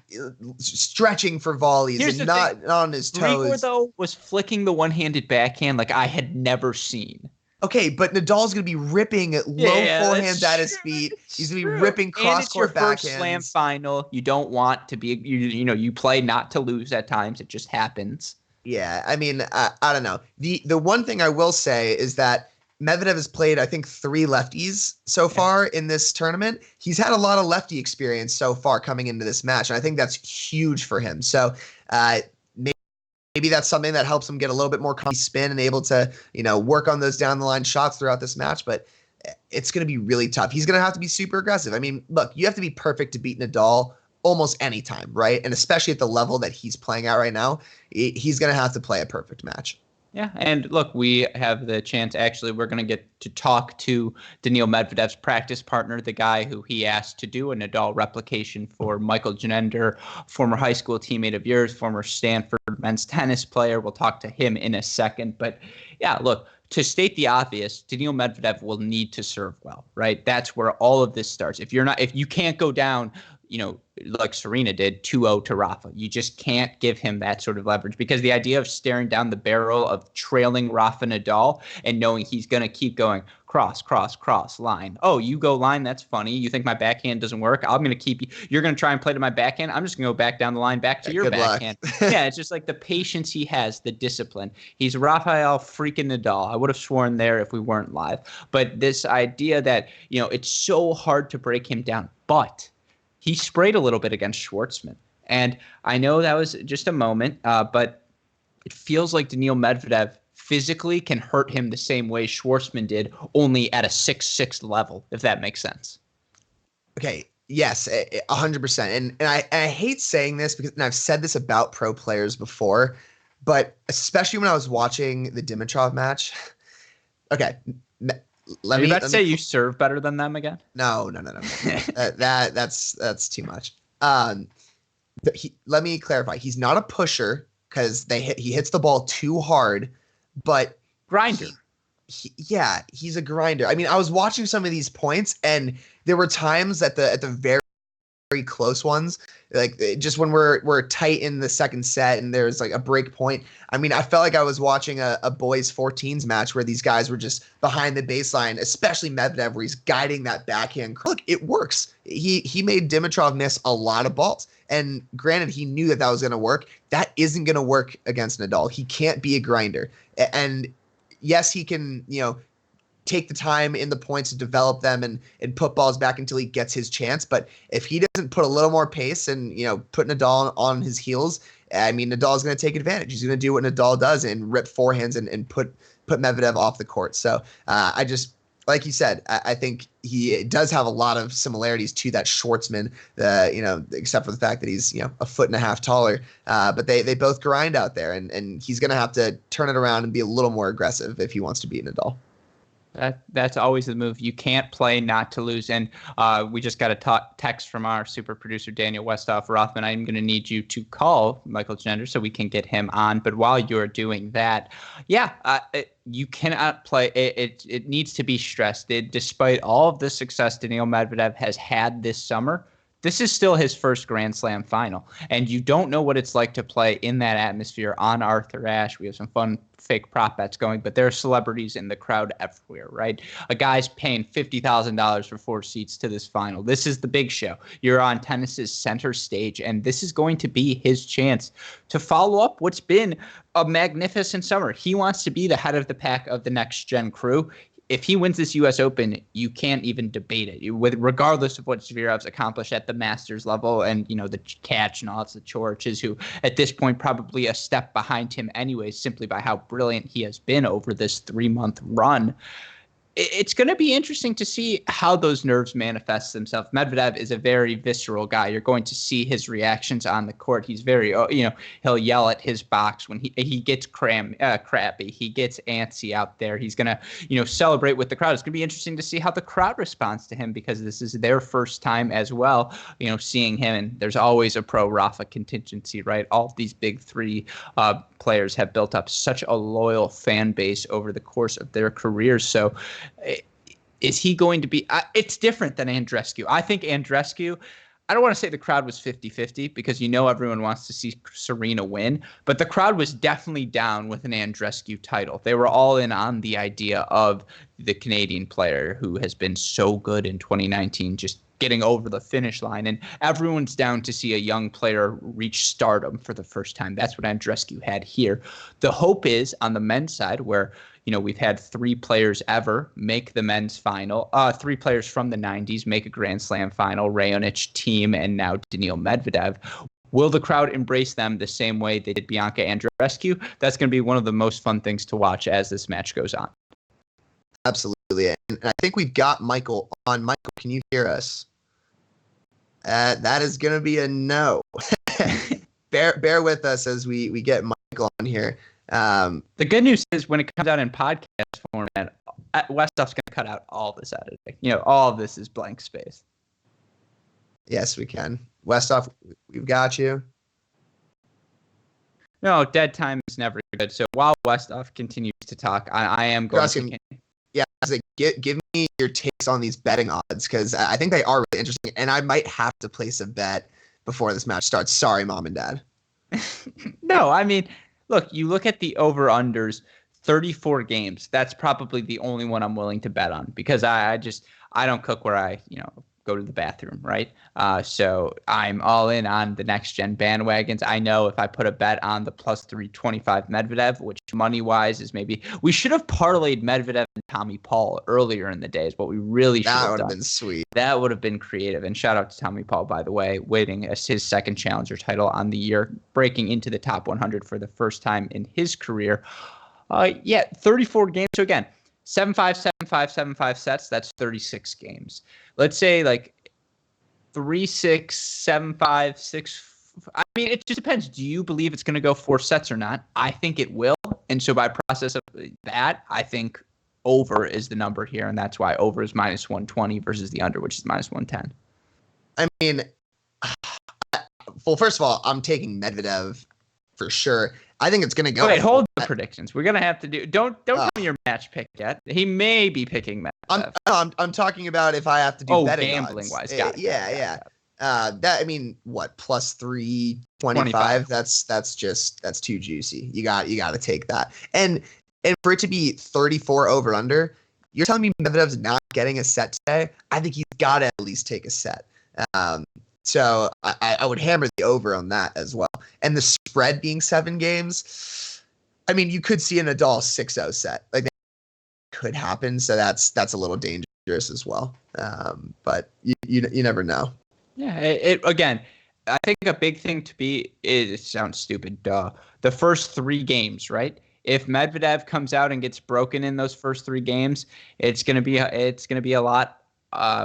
stretching for volleys and not on his toes. Grigor, though, was flicking the one-handed backhand like I had never seen. Okay, but Nadal's going to be ripping low forehands at his feet. He's going to be ripping cross-court backhands. And it's your first slam final. You don't want to be, you play not to lose at times. It just happens. Yeah, I mean, I don't know. The one thing I will say is that Medvedev has played, I think, 3 lefties so far in this tournament. He's had a lot of lefty experience so far coming into this match, and I think that's huge for him. So maybe that's something that helps him get a little bit more spin and able to, work on those down the line shots throughout this match. But it's going to be really tough. He's going to have to be super aggressive. I mean, look, you have to be perfect to beat Nadal almost any time, right? And especially at the level that he's playing at right now, he's going to have to play a perfect match. Yeah, and look, we have the chance. Actually, we're going to get to talk to Daniil Medvedev's practice partner, the guy who he asked to do a Nadal replication for Michael Genender, former high school teammate of yours, former Stanford men's tennis player. We'll talk to him in a second. But yeah, look, to state the obvious, Daniil Medvedev will need to serve well, right? That's where all of this starts. If you can't go down, like Serena did, 2-0 to Rafa. You just can't give him that sort of leverage, because the idea of staring down the barrel of trailing Rafa Nadal and knowing he's going to keep going cross, cross, cross, line. Oh, you go line. That's funny. You think my backhand doesn't work? I'm going to keep you. You're going to try and play to my backhand. I'm just going to go back down the line, back to your backhand. Yeah, it's just like the patience he has, the discipline. He's Rafael freaking Nadal. I would have sworn there if we weren't live. But this idea that, it's so hard to break him down. But he sprayed a little bit against Schwartzman. And I know that was just a moment, but it feels like Daniil Medvedev physically can hurt him the same way Schwartzman did, only at a 6-6 level, if that makes sense. Okay. Yes, 100%. And I hate saying this, because, and I've said this about pro players before, but especially when I was watching the Dimitrov match. Okay. Let me say you serve better than them again. No. That's too much. Let me clarify. He's not a pusher, because he hits the ball too hard, but grinder. He's a grinder. I mean, I was watching some of these points, and there were times at the very, very close ones, like just when we're tight in the second set and there's like a break point. I mean, I felt like I was watching a boys 14s match where these guys were just behind the baseline, especially Medvedev, where he's guiding that backhand. Look, it works. He made Dimitrov miss a lot of balls. And granted, he knew that was going to work. That isn't going to work against Nadal. He can't be a grinder. And yes, he can, take the time in the points to develop them and put balls back until he gets his chance. But if he doesn't put a little more pace and, put Nadal on his heels, I mean, Nadal's going to take advantage. He's going to do what Nadal does and rip forehands and put Medvedev off the court. So I just, like you said, I think he does have a lot of similarities to that Schwartzman, except for the fact that he's, a foot and a half taller. But they both grind out there, and he's going to have to turn it around and be a little more aggressive if he wants to beat Nadal. That's always the move. You can't play not to lose. And we just got a text from our super producer, Daniel Westhoff. Rothman, I'm going to need you to call Michael Gender so we can get him on. But while you're doing that, you cannot play. It needs to be stressed. Despite all of the success Daniil Medvedev has had this summer, this is still his first Grand Slam final, and you don't know what it's like to play in that atmosphere on Arthur Ashe. We have some fun fake prop bets going, but there are celebrities in the crowd everywhere, right? A guy's paying $50,000 for 4 seats to this final. This is the big show. You're on tennis's center stage, and this is going to be his chance to follow up what's been a magnificent summer. He wants to be the head of the pack of the next gen crew. If he wins this U.S. Open, you can't even debate it. Regardless of what Zverev's accomplished at the Masters level, and the catch and all that's the Chorches, who at this point probably a step behind him anyways, simply by how brilliant he has been over this 3-month run. It's going to be interesting to see how those nerves manifest themselves. Medvedev is a very visceral guy. You're going to see his reactions on the court. He's very, he'll yell at his box when he gets crappy. He gets antsy out there. He's going to, celebrate with the crowd. It's going to be interesting to see how the crowd responds to him, because this is their first time as well, seeing him. And there's always a pro Rafa contingency, right? All of these big three players have built up such a loyal fan base over the course of their careers. So is he going to be it's different than Andreescu. I think Andreescu, I don't want to say the crowd was 50-50, because everyone wants to see Serena win, but the crowd was definitely down with an Andreescu title. They were all in on the idea of the Canadian player who has been so good in 2019 just getting over the finish line, and everyone's down to see a young player reach stardom for the first time. That's what Andreescu had here. The hope is on the men's side, where we've had 3 players ever make the men's final. 3 players from the 90s make a Grand Slam final: Raonic, Thiem, and now Daniil Medvedev. Will the crowd embrace them the same way they did Bianca Andreescu? That's going to be one of the most fun things to watch as this match goes on. Absolutely. And I think we've got Michael on. Michael, can you hear us? That is going to be a no. Bear with us as we get Michael on here. The good news is when it comes out in podcast format, Westhoff's going to cut out all this editing. All of this is blank space. Yes, we can. Westhoff, we've got you. No, dead time is never good. So while Westhoff continues to talk, I am going to. Yeah, give me your takes on these betting odds, because I think they are really interesting, and I might have to place a bet before this match starts. Sorry, Mom and Dad. No, I mean, look, you look at the over-unders, 34 games. That's probably the only one I'm willing to bet on, because I don't cook where I go to the bathroom, right? So I'm all in on the next gen bandwagons. I know if I put a bet on the plus 325 Medvedev, which money wise is we should have parlayed Medvedev and Tommy Paul earlier in the days, but we really should have done. That would have been sweet. That would have been creative. And shout out to Tommy Paul, by the way, winning his second challenger title on the year, breaking into the top 100 for the first time in his career. 34 games. So again, 7-5, 7-5, 7-5 sets. That's 36 games. Let's say like 3-6, 7-5, 6. I mean, it just depends. Do you believe it's going to go 4 sets or not? I think it will. And so by process of that, I think over is the number here. And that's why over is minus 120 versus the under, which is minus 110. I mean, well, first of all, I'm taking Medvedev for sure. I think it's going to go. Wait, hold the predictions. We're going to have to do. Don't give me your match pick yet. He may be picking Medvedev. I'm talking about if I have to do betting gambling odds. wise. Got it. Yeah. That, I mean, what, plus 325? That's too juicy. You got to take that. And for it to be 34 over under, you're telling me Medvedev's not getting a set today? I think he's got to at least take a set. So I would hammer the over on that as well. And the spread being 7 games, I mean, you could see a Nadal 6-0 set. Like, that could happen. So that's a little dangerous as well. But you never know. Yeah. Again, I think a big thing to be is, it sounds stupid, the first 3 games, right? If Medvedev comes out and gets broken in those first 3 games, it's gonna be a lot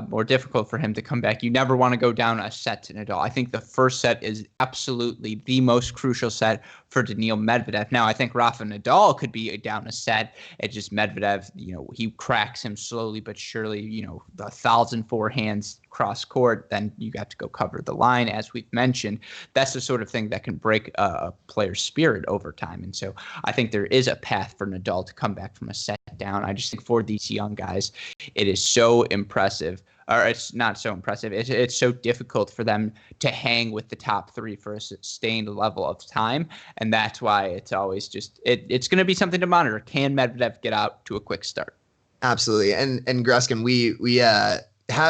more difficult for him to come back. You never want to go down a set to Nadal. I think the first set is absolutely the most crucial set for Daniil Medvedev. Now, I think Rafa Nadal could be down a set. It's just Medvedev, he cracks him slowly but surely, the 1,000 forehands cross court, then you got to go cover the line, as we've mentioned. That's the sort of thing that can break a player's spirit over time. And so I think there is a path for Nadal to come back from a set down. I just think for these young guys, it is so impressive. Or it's not so impressive. It's so difficult for them to hang with the top 3 for a sustained level of time. And that's why it's always it's going to be something to monitor. Can Medvedev get out to a quick start? Absolutely. And Gruskin, we have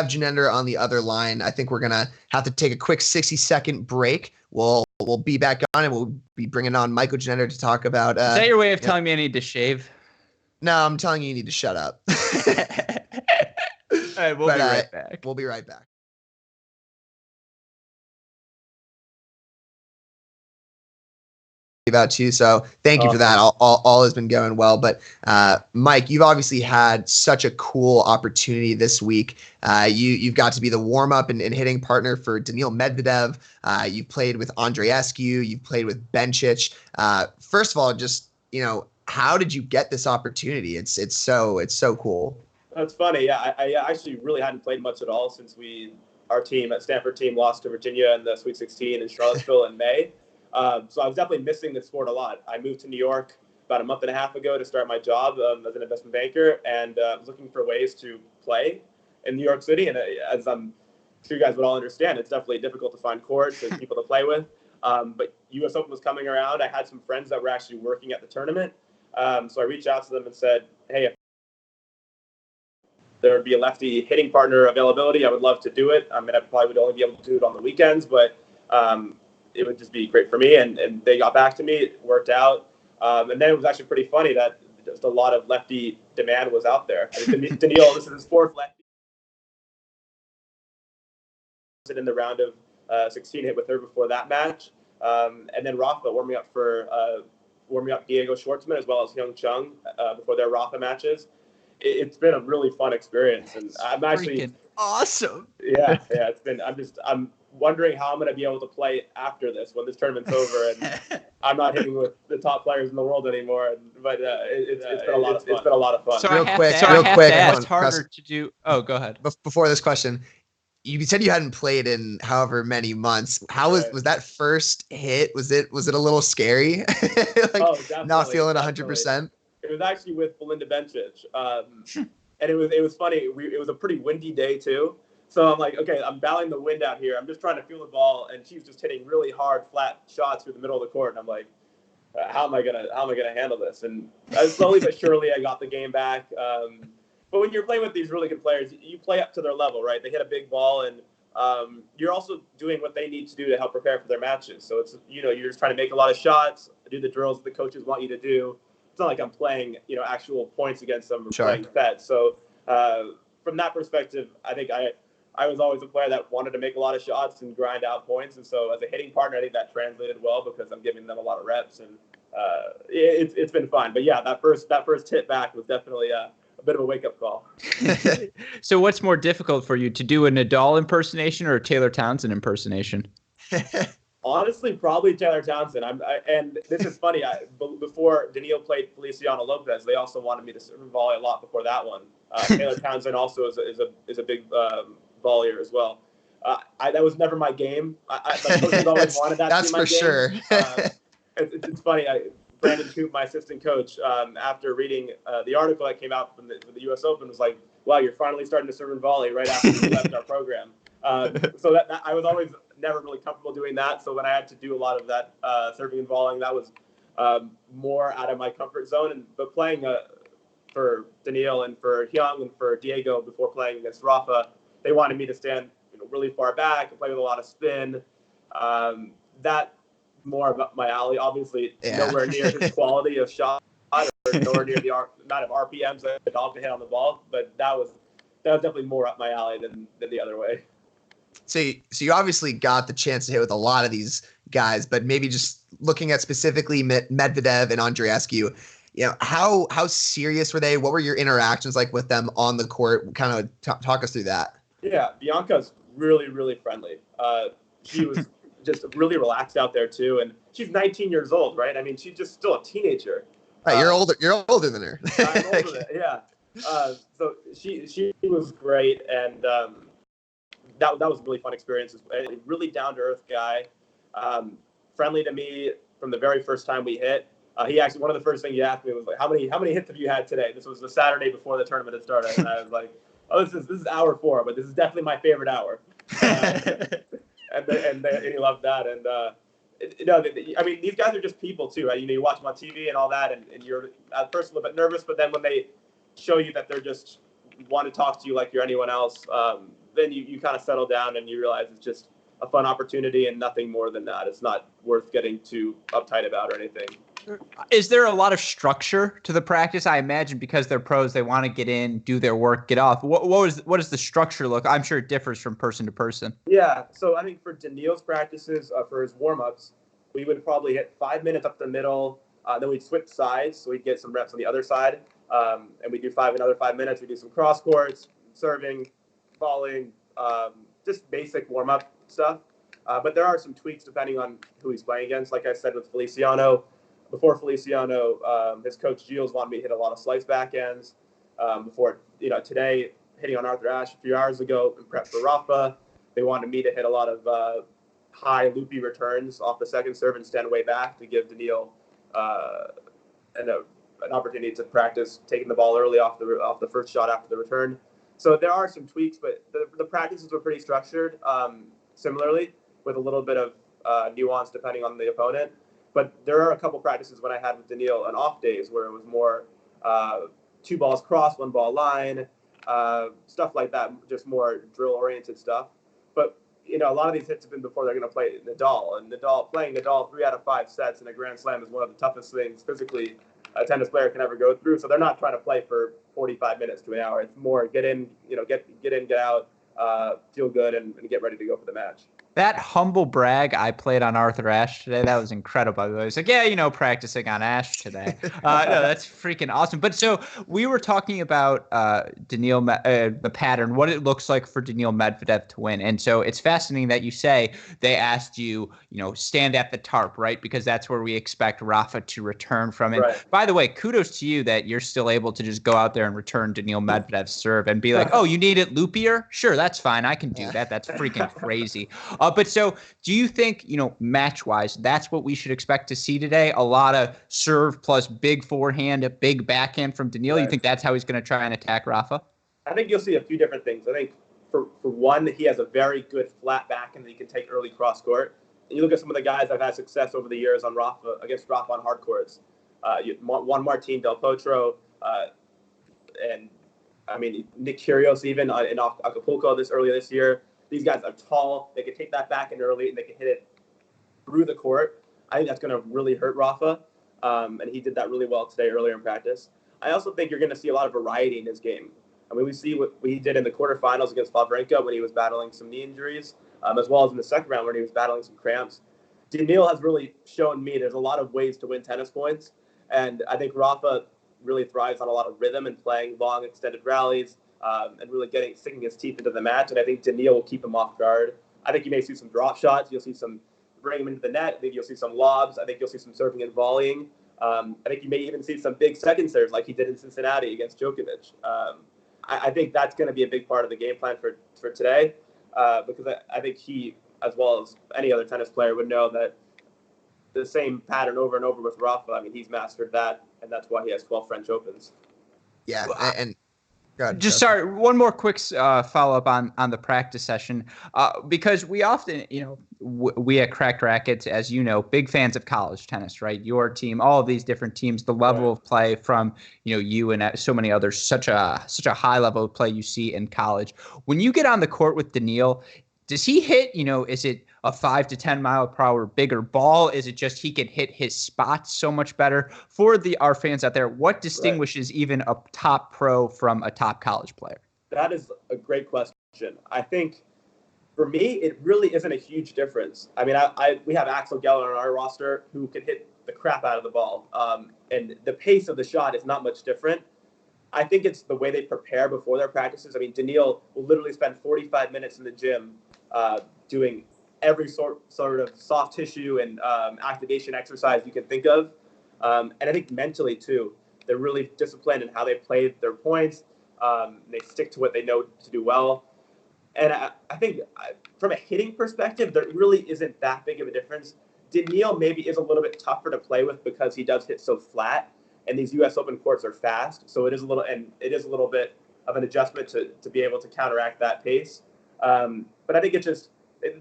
Janender on the other line. I think we're going to have to take a quick 60-second break. We'll be back on, and we'll be bringing on Michael Janender to talk about. Is that your way of telling me I need to shave? No, I'm telling you need to shut up. All right, we'll be right back. We'll be right back. About you, so thank you for that. All has been going well, but Mike, you've obviously had such a cool opportunity this week. You've got to be the warm-up and hitting partner for Daniil Medvedev. You've played with Andreescu. You've played with Bencic. First of all, just how did you get this opportunity? It's so cool. That's funny. Yeah, I actually really hadn't played much at all since our team at Stanford team lost to Virginia in the Sweet 16 in Charlottesville in May. So I was definitely missing the sport a lot. I moved to New York about a month and a half ago to start my job as an investment banker, and was looking for ways to play in New York City. And as I'm sure you guys would all understand, it's definitely difficult to find courts and people to play with. But U.S. Open was coming around. I had some friends that were actually working at the tournament. So I reached out to them and said, hey, if there would be a lefty hitting partner availability, I would love to do it. I mean, I probably would only be able to do it on the weekends, but it would just be great for me. And they got back to me. It worked out. And then it was actually pretty funny that just a lot of lefty demand was out there. I mean, Daniil, this is his 4th lefty. In the round of 16, hit with her before that match. And then Rafa warming up Diego Schwartzman as well as Hyung Chung before their Rafa matches. It's been a really fun experience, and I'm actually awesome. Yeah, it's been. I'm wondering how I'm going to be able to play after this when this tournament's over and I'm not hitting with the top players in the world anymore. But it's been a lot of fun. It's been a lot of fun. So real I have quick, to, real quick, what's harder to do? Oh, go ahead. Before this question, you said you hadn't played in however many months. How was that first hit? Was it a little scary? Like not feeling 100%? It was actually with Belinda Bencic. And it was funny. It was a pretty windy day too. So I'm like, okay, I'm battling the wind out here. I'm just trying to feel the ball, and she's just hitting really hard, flat shots through the middle of the court. And I'm like, how am I gonna handle this? And slowly but surely, I got the game back. But when you're playing with these really good players, you play up to their level, right? They hit a big ball, and you're also doing what they need to do to help prepare for their matches. So it's you're just trying to make a lot of shots, do the drills that the coaches want you to do. It's not like I'm playing actual points against them or playing sets. So from that perspective, I think I was always a player that wanted to make a lot of shots and grind out points. And so as a hitting partner, I think that translated well because I'm giving them a lot of reps, and it's been fun. But yeah, that first hit back was definitely a bit of a wake-up call. So what's more difficult for you, to do a Nadal impersonation or a Taylor Townsend impersonation? Honestly, probably Taylor Townsend. And this is funny. Before Daniil played Feliciano Lopez, they also wanted me to serve and volley a lot before that one. Taylor Townsend also is a big volleyer as well. That was never my game. The coaches always wanted that to be my game. Sure. It's funny. Brandon Coop, my assistant coach, after reading the article that came out from the U.S. Open, was like, "Wow, you're finally starting to serve and volley right after you left our program." So that I was always never really comfortable doing that. So when I had to do a lot of that serving and volleying, that was more out of my comfort zone. But playing for Daniil and for Hyung and for Diego before playing against Rafa, they wanted me to stand really far back and play with a lot of spin. That more about my alley. Obviously, nowhere near his quality of shot or nowhere near the amount of RPMs that Nadal can hit on the ball. But that was definitely more up my alley than the other way. So you obviously got the chance to hit with a lot of these guys, but maybe just looking at specifically Medvedev and Andreescu, how serious were they? What were your interactions like with them on the court? Kind of talk us through that. Yeah, Bianca's really, really friendly. She was just really relaxed out there too, and she's 19 years old, right? I mean, she's just still a teenager. Right, you're older. You're older than her. I'm older than her, yeah. So she was great, and that was a really fun experience. A really down to earth guy, friendly to me from the very first time we hit. He actually, one of the first things he asked me was like, how many hits have you had today? This was the Saturday before the tournament had started, and I was like, oh, this is hour 4, but this is definitely my favorite hour. And he loved that. And I mean, these guys are just people too, right? You watch them on TV and all that, and you're at first a little bit nervous, but then when they show you that they're just want to talk to you like you're anyone else, then you kind of settle down and you realize it's just a fun opportunity and nothing more than that. It's not worth getting too uptight about or anything. Is there a lot of structure to the practice? I imagine because they're pros, they want to get in, do their work, get off. What does the structure look? I'm sure it differs from person to person. Yeah, so I think for Daniil's practices, for his warm-ups, we would probably hit 5 minutes up the middle. Then we'd switch sides, so we'd get some reps on the other side. And we do another 5 minutes. We do some cross courts, serving, volleying, just basic warm-up stuff. But there are some tweaks depending on who he's playing against. Like I said with Feliciano, before Feliciano, his coach Gilles wanted me to hit a lot of slice backhands. Before today, hitting on Arthur Ashe a few hours ago in prep for Rafa, they wanted me to hit a lot of high loopy returns off the second serve and stand way back to give Daniil an opportunity to practice taking the ball early off the first shot after the return. So there are some tweaks, but the practices were pretty structured, similarly, with a little bit of nuance depending on the opponent. But there are a couple practices when I had with Daniil on off days where it was more 2 balls cross, 1 ball line, stuff like that, just more drill-oriented stuff. But, a lot of these hits have been before they're going to play Nadal. And playing Nadal 3 out of 5 sets in a Grand Slam is one of the toughest things physically a tennis player can ever go through. So they're not trying to play for 45 minutes to an hour. It's more get in, get out, feel good, and get ready to go for the match. That humble brag I played on Arthur Ashe today, that was incredible. By the way, I was like, yeah, practicing on Ashe today. No, that's freaking awesome. But so we were talking about the pattern, what it looks like for Daniil Medvedev to win. And so it's fascinating that you say they asked you, stand at the tarp, right? Because that's where we expect Rafa to return from. And by the way, kudos to you that you're still able to just go out there and return Daniil Medvedev's serve and be like, oh, you need it loopier? Sure, that's fine. I can do that. That's freaking crazy. But so do you think, match-wise, that's what we should expect to see today? A lot of serve plus big forehand, a big backhand from Daniil. Right. You think that's how he's going to try and attack Rafa? I think you'll see a few different things. I think for one, he has a very good flat backhand that he can take early cross court. And you look at some of the guys that have had success over the years on against Rafa on hard courts. Juan Martín Del Potro, and Nick Kyrgios even in Acapulco earlier this year. These guys are tall. They can take that back in early, and they can hit it through the court. I think that's going to really hurt Rafa, and he did that really well today earlier in practice. I also think you're going to see a lot of variety in his game. We see what he did in the quarterfinals against Wawrinka when he was battling some knee injuries, as well as in the second round when he was battling some cramps. Daniil has really shown me there's a lot of ways to win tennis points, and I think Rafa really thrives on a lot of rhythm and playing long, extended rallies. And really sinking his teeth into the match. And I think Daniil will keep him off guard. I think you may see some drop shots. You'll see some bring him into the net. I think you'll see some lobs. I think you'll see some serving and volleying. I think you may even see some big second serves like he did in Cincinnati against Djokovic. I think that's going to be a big part of the game plan for today because I think he, as well as any other tennis player, would know that the same pattern over and over with Rafa. He's mastered that, and that's why he has 12 French Opens. Yeah, and just sorry, one more quick follow-up on the practice session, because we often, we at Cracked Racquets, as you know, big fans of college tennis, right? Your team, all of these different teams, the level of play from, you and so many others, such a high level of play you see in college. When you get on the court with Daniil, does he hit, is it a 5 to 10 mile per hour bigger ball? Is it just he can hit his spots so much better? For our fans out there, what distinguishes even a top pro from a top college player? That is a great question. I think for me, it really isn't a huge difference. We have Axel Geller on our roster who can hit the crap out of the ball. And the pace of the shot is not much different. I think it's the way they prepare before their practices. Daniil will literally spend 45 minutes in the gym doing every sort of soft tissue and activation exercise you can think of. And I think mentally, too, they're really disciplined in how they play their points. They stick to what they know to do well. And I think from a hitting perspective, there really isn't that big of a difference. Daniil maybe is a little bit tougher to play with because he does hit so flat, and these U.S. Open courts are fast. So it is a little bit of an adjustment to be able to counteract that pace. But I think it's just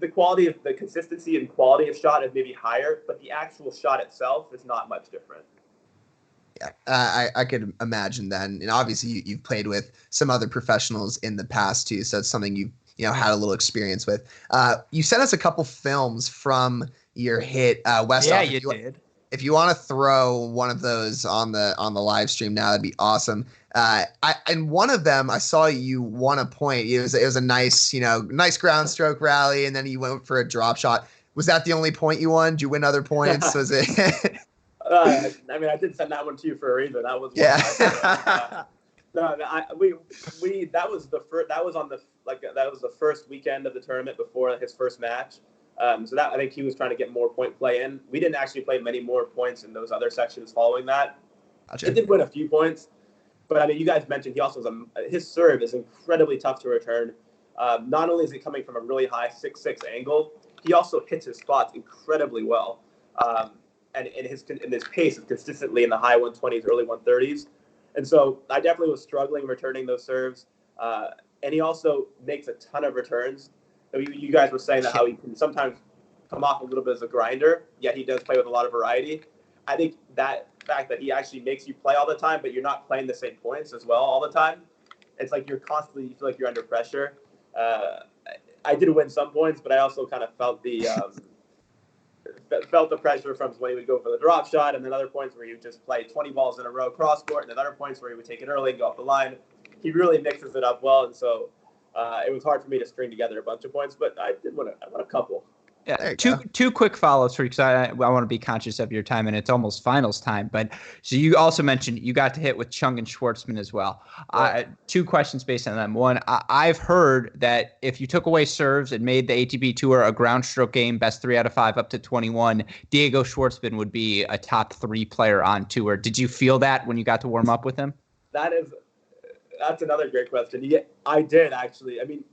the quality of the consistency and quality of shot is maybe higher, but the actual shot itself is not much different. Yeah, I could imagine that. And obviously you've played with some other professionals in the past too. So it's something you've had a little experience with. You sent us a couple films from your hit West. Yeah, you did. If you want to throw one of those on the live stream now, that'd be awesome. And one of them, I saw you won a point. It was a nice, nice ground stroke rally, and then you went for a drop shot. Was that the only point you won? Did you win other points? Was it? I did send that one to you for a reason. That was that was the first weekend of the tournament before his first match. So I think he was trying to get more point play in. We didn't actually play many more points in those other sections following that. Gotcha. It did win a few points, but you guys mentioned he also his serve is incredibly tough to return. Not only is he coming from a really high 6-6 angle, he also hits his spots incredibly well. And his pace is consistently in the high 120s, early 130s. And so I definitely was struggling returning those serves. And he also makes a ton of returns. You guys were saying that how he can sometimes come off a little bit as a grinder, yet he does play with a lot of variety. I think that fact that he actually makes you play all the time, but you're not playing the same points as well all the time. It's like you feel like you're under pressure. I did win some points, but I also kind of felt the pressure from when he would go for the drop shot, and then other points where he would just play 20 balls in a row cross court, and then other points where he would take it early and go off the line. He really mixes it up well, and so It was hard for me to string together a bunch of points, but I won a couple. Yeah, two quick follow-ups for you, because I want to be conscious of your time, and it's almost finals time. But so you also mentioned you got to hit with Chung and Schwartzman as well. Right. Two questions based on them. One, I've heard that if you took away serves and made the ATP Tour a ground stroke game, best 3 out of 5 up to 21, Diego Schwartzman would be a top 3 player on tour. Did you feel that when you got to warm up with him? That's another great question. Yeah, I did actually. I mean,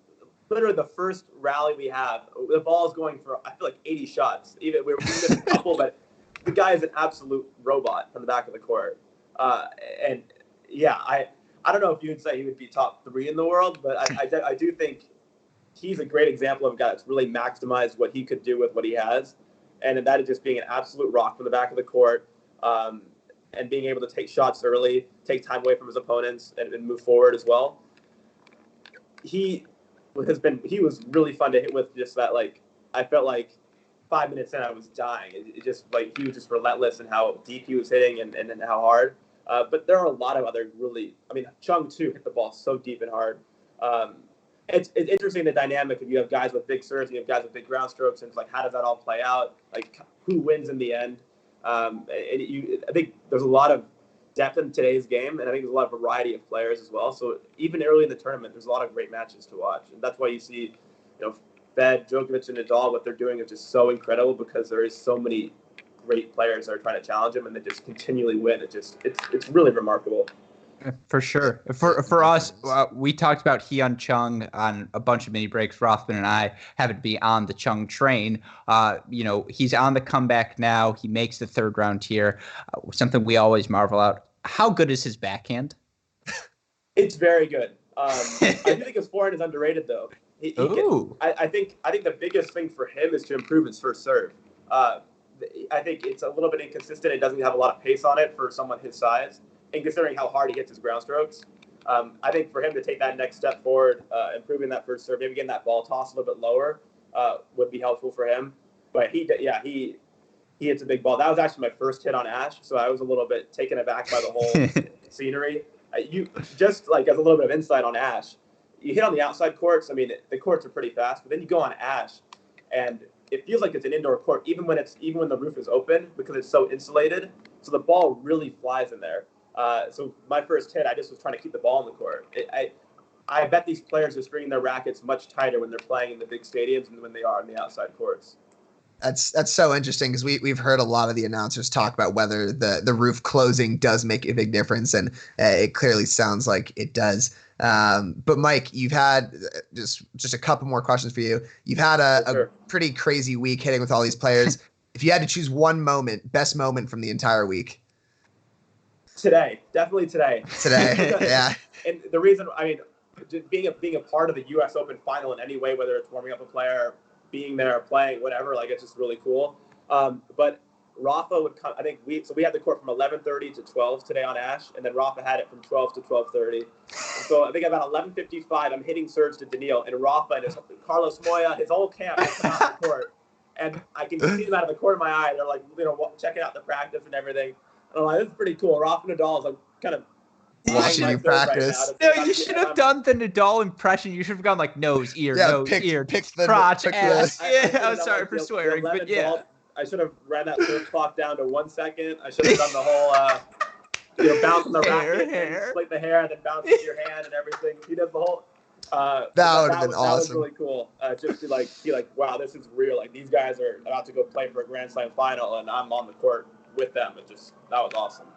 literally the first rally we have, the ball's going for, I feel like 80 shots. Even we missed a couple, but the guy is an absolute robot from the back of the court. And yeah, I don't know if you would say he would be top 3 in the world, but I do think he's a great example of a guy that's really maximized what he could do with what he has. And that is just being an absolute rock from the back of the court, and being able to take shots early, take time away from his opponents, and move forward as well. He was really fun to hit with. Just that, like, I felt like 5 minutes in I was dying. It just, like, he was just relentless in how deep he was hitting and how hard. But there are a lot of other really, I mean, Chung too hit the ball so deep and hard. It's interesting, the dynamic if you have guys with big serves and you have guys with big ground strokes, and it's like, how does that all play out? Like, who wins in the end? I think there's a lot of depth in today's game, and I think there's a lot of variety of players as well. So even early in the tournament, there's a lot of great matches to watch, and that's why you see, Fed, Djokovic, and Nadal. What they're doing is just so incredible, because there is so many great players that are trying to challenge them, and they just continually win. It's really remarkable. For sure. For us, we talked about Hyun Chung on a bunch of mini breaks. Rothman and I happen to be on the Chung train. He's on the comeback now. He makes the third round here. Something we always marvel out. How good is his backhand? It's very good. I do think his forehand is underrated, though. I think the biggest thing for him is to improve his first serve. I think it's a little bit inconsistent. It doesn't have a lot of pace on it for someone his size. And considering how hard he hits his ground strokes, I think for him to take that next step forward, improving that first serve, maybe getting that ball tossed a little bit lower, would be helpful for him. But he hits a big ball. That was actually my first hit on Ash, so I was a little bit taken aback by the whole scenery. You just, like, as a little bit of insight on Ash, you hit on the outside courts. I mean, the courts are pretty fast, but then you go on Ash, and it feels like it's an indoor court, even when the roof is open, because it's so insulated. So the ball really flies in there. So my first hit, I just was trying to keep the ball in the court. I bet these players are stringing their rackets much tighter when they're playing in the big stadiums than when they are in the outside courts. That's so interesting, because we've heard a lot of the announcers talk about whether the roof closing does make a big difference, and it clearly sounds like it does. But Mike, you've had just a couple more questions for you. You've had a pretty crazy week hitting with all these players. If you had to choose one best moment from the entire week. Definitely today. Yeah. And the reason, I mean, just being a part of the U.S. Open final in any way, whether it's warming up a player, being there, playing, whatever, like, it's just really cool. But Rafa would come. I think we had the court from 11:30 to 12 today on Ash, and then Rafa had it from 12 to 12:30. So I think about 11:55, I'm hitting serves to Daniil, and Rafa and Carlos Moya, his whole camp, come out the court, and I can see them out of the corner of my eye. They're like, checking out the practice and everything. And I'm like, this is pretty cool. Rafa Nadal is like kind of watching you practice. Right, no, you should have done the Nadal impression. You should have gone like nose, ear, crotch, ass. I'm sorry for swearing, but yeah. I should have ran that serve clock down to 1 second. I should have done the whole, bounce on the racket, and split the hair, and then bounce with your hand and everything. He does the whole. That would have been awesome. That was really cool. Just to see wow, this is real. Like, these guys are about to go play for a Grand Slam final, and I'm on the court with them. That was awesome.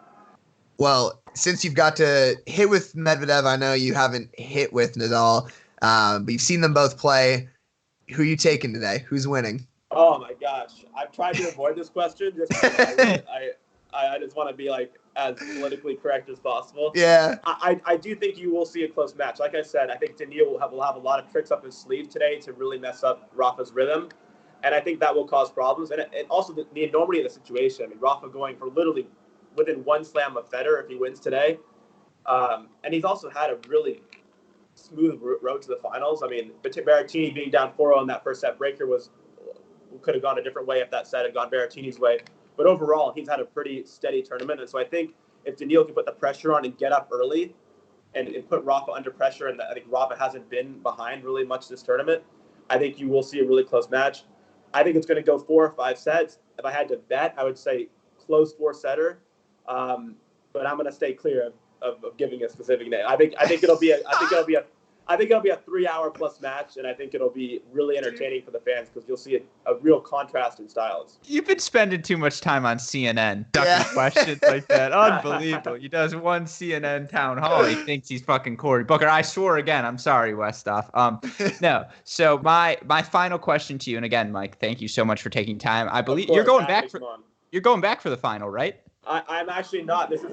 Well, since you've got to hit with Medvedev, I know you haven't hit with Nadal, but you've seen them both play. Who are you taking today? Who's winning? Oh my gosh, I've tried to avoid this question. I just want to be like as politically correct as possible. Yeah. I do think you will see a close match. Like I said, I think Daniil will have a lot of tricks up his sleeve today to really mess up Rafa's rhythm. And I think that will cause problems. And also the enormity of the situation. I mean, Rafa going for literally within one slam of Federer if he wins today. And he's also had a really smooth road to the finals. I mean, Berrettini being down 4-0 in that first set breaker could have gone a different way if that set had gone Berrettini's way. But overall, he's had a pretty steady tournament. And so I think if Daniil can put the pressure on and get up early, and put Rafa under pressure. And I think Rafa hasn't been behind really much this tournament. I think you will see a really close match. I think it's going to go 4 or 5 sets. If I had to bet, I would say close 4-setter. But I'm going to stay clear of giving a specific name. I think it'll be a 3-hour plus match, and I think it'll be really entertaining for the fans because you'll see a real contrast in styles. You've been spending too much time on CNN ducking questions like that. Unbelievable. He does one CNN town hall. He thinks he's fucking Cory Booker. I swore again. I'm sorry, Westhoff. No. So my final question to you, and again, Mike, thank you so much for taking time. I believe you're going back for the final, right? I'm actually not. This is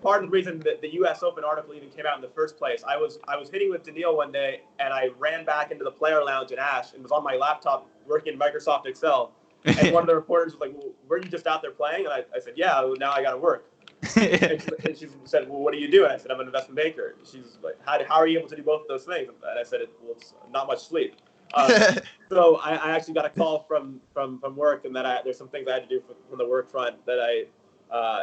part of the reason that the U.S. Open article even came out in the first place. I was hitting with Daniil one day, and I ran back into the player lounge in Ash and was on my laptop working in Microsoft Excel. And one of the reporters was like, "Well, weren't you just out there playing?" And I said, "Yeah, now I got to work." and she said, "Well, what do you do?" And I said, "I'm an investment banker." She's like, "How are you able to do both of those things?" And I said, "Well, it's not much sleep." So I actually got a call from work, and that there's some things I had to do from the work front that I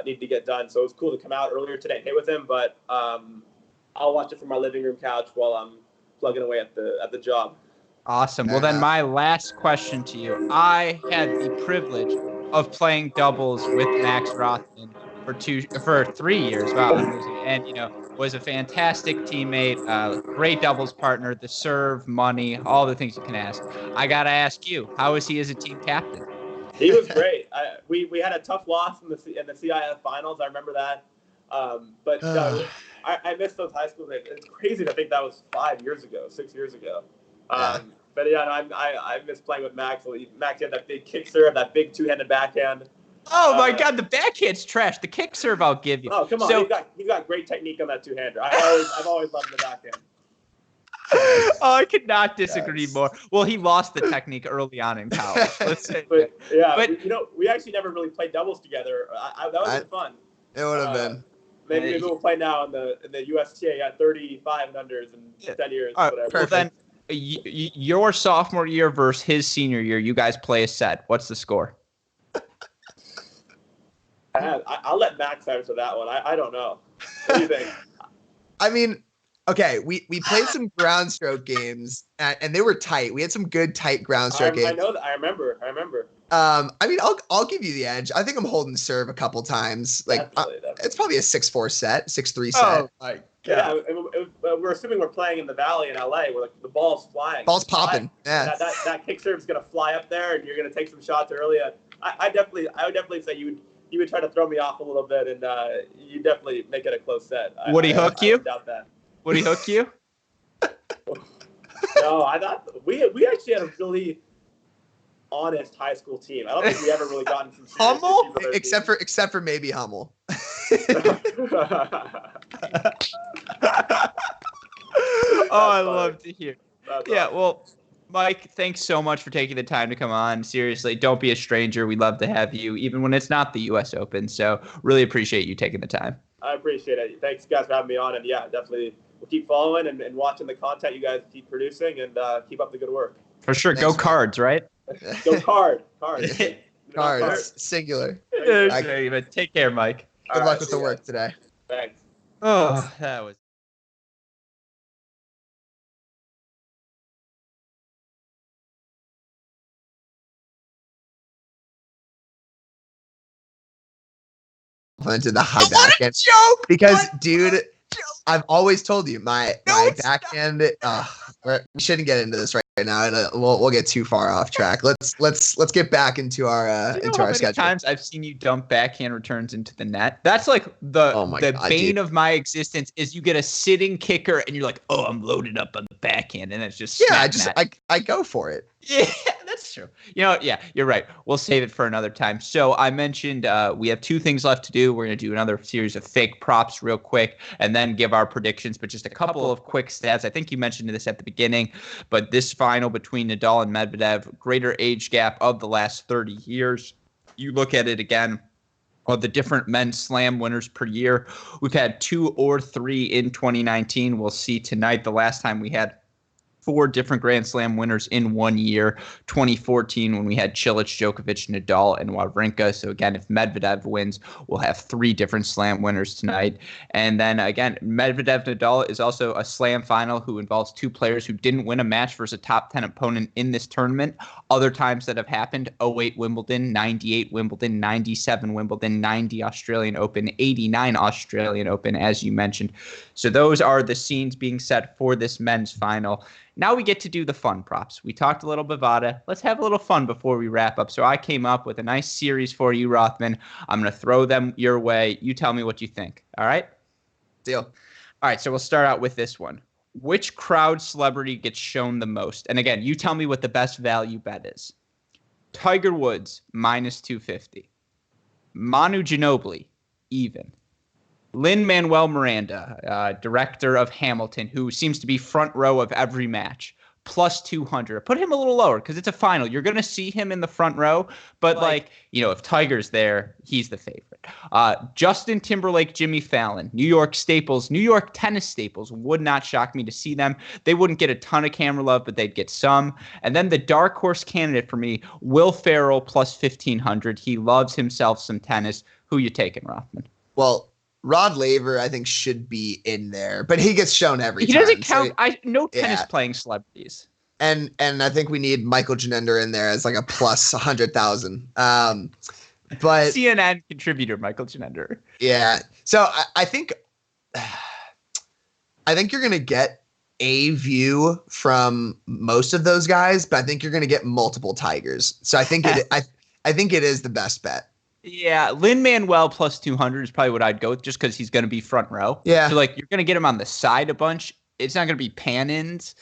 need to get done. So it was cool to come out earlier today and hit with him, but I'll watch it from my living room couch while I'm plugging away at the job. Awesome. Well, then my last question to you. I had the privilege of playing doubles with Max Rothman for 3 years. Wow, I'm losing it. And was a fantastic teammate, great doubles partner, the serve, money, all the things you can ask. I gotta ask you, how is he as a team captain? He was great. We had a tough loss in the CIF finals. I remember that. But I missed those high school days. It's crazy to think that was 6 years ago. But yeah, I miss playing with Max. Max had that big kick serve, that big two-handed backhand. Oh my God, the backhand's trash. The kick serve, I'll give you. Oh come on, so, he's got great technique on that two-hander. I've always loved the backhand. Oh, I could not disagree more. Well, he lost the technique early on in college. Let's say. But we actually never really played doubles together. That would have been fun. It would have been. Maybe we'll play now in the USTA at 35 and unders in 10 years. Whatever. Well, then your sophomore year versus his senior year, you guys play a set. What's the score? I'll let Max answer that one. I don't know. What do you think? I mean, okay, we played some ground stroke games, and they were tight. We had some good tight ground stroke games. I know that. I remember. I mean, I'll give you the edge. I think I'm holding serve a couple times. Like definitely. It's probably a 6-4 set, 6-3 set. Oh my God. Yeah, we're assuming we're playing in the Valley in LA, where the ball's flying. Ball's popping. Yeah. That kick serve is gonna fly up there, and you're gonna take some shots early. I would definitely say you would try to throw me off a little bit, and you definitely make it a close set. Would he hook you? I doubt that. Would he hook you? No, I thought we actually had a really honest high school team. I don't think we ever really got into some Hummel, except for maybe Hummel. I love to hear. Well, Mike, thanks so much for taking the time to come on. Seriously, don't be a stranger. We'd love to have you, even when it's not the U.S. Open. So really appreciate you taking the time. I appreciate it. Thanks, guys, for having me on. And yeah, definitely we'll keep following and watching the content you guys keep producing, and keep up the good work. For sure. Thanks, Go Cards, right? Go Cards. Cards. Singular. But take care, Mike. Good luck with the work today. Thanks. Oh, that was. Into the high backhand joke because, dude, I've always told you my backhand. We shouldn't get into this right now. We'll get too far off track. Let's get back into our our schedule. Times I've seen you dump backhand returns into the net. That's like the bane of my existence. Is you get a sitting kicker and you're like, oh, I'm loaded up on the backhand, and it's just I go for it. Yeah, that's true. You're right. We'll save it for another time. So I mentioned we have 2 things left to do. We're going to do another series of fake props real quick and then give our predictions, but just a couple of quick stats. I think you mentioned this at the beginning, but this final between Nadal and Medvedev, greater age gap of the last 30 years. You look at it again. Of the different men's slam winners per year, we've had 2 or 3 in 2019. We'll see tonight. The last time we had 4 different Grand Slam winners in 1 year. 2014 when we had Cilic, Djokovic, Nadal, and Wawrinka. So again, if Medvedev wins, we'll have 3 different Slam winners tonight. And then again, Medvedev Nadal is also a Slam final who involves 2 players who didn't win a match versus a top 10 opponent in this tournament. Other times that have happened: 08 Wimbledon, 98 Wimbledon, 97 Wimbledon, 90 Australian Open, 89 Australian Open, as you mentioned. So those are the scenes being set for this men's final. Now we get to do the fun props. We talked a little Bovada. Let's have a little fun before we wrap up. So I came up with a nice series for you, Rothman. I'm going to throw them your way. You tell me what you think. All right? Deal. All right, so we'll start out with this one. Which crowd celebrity gets shown the most? And again, you tell me what the best value bet is. Tiger Woods, -250. Manu Ginobili, even. Lin-Manuel Miranda, director of Hamilton, who seems to be front row of every match, +200. Put him a little lower because it's a final. You're going to see him in the front row, but if Tiger's there, he's the favorite. Justin Timberlake, Jimmy Fallon, New York staples, New York tennis staples. Would not shock me to see them. They wouldn't get a ton of camera love, but they'd get some. And then the dark horse candidate for me, Will Ferrell, +1500. He loves himself some tennis. Who you taking, Rothman? Well, Rod Laver, I think, should be in there, but he gets shown every time. He doesn't count. No tennis playing celebrities. And I think we need Michael Janender in there as like a +100,000. But CNN contributor Michael Janender. Yeah. So I think you're gonna get a view from most of those guys, but I think you're gonna get multiple Tigers. So I think I think it is the best bet. Yeah, Lin-Manuel +200 is probably what I'd go with, just because he's going to be front row. Yeah. So, you're going to get him on the side a bunch. It's not going to be pan-ins.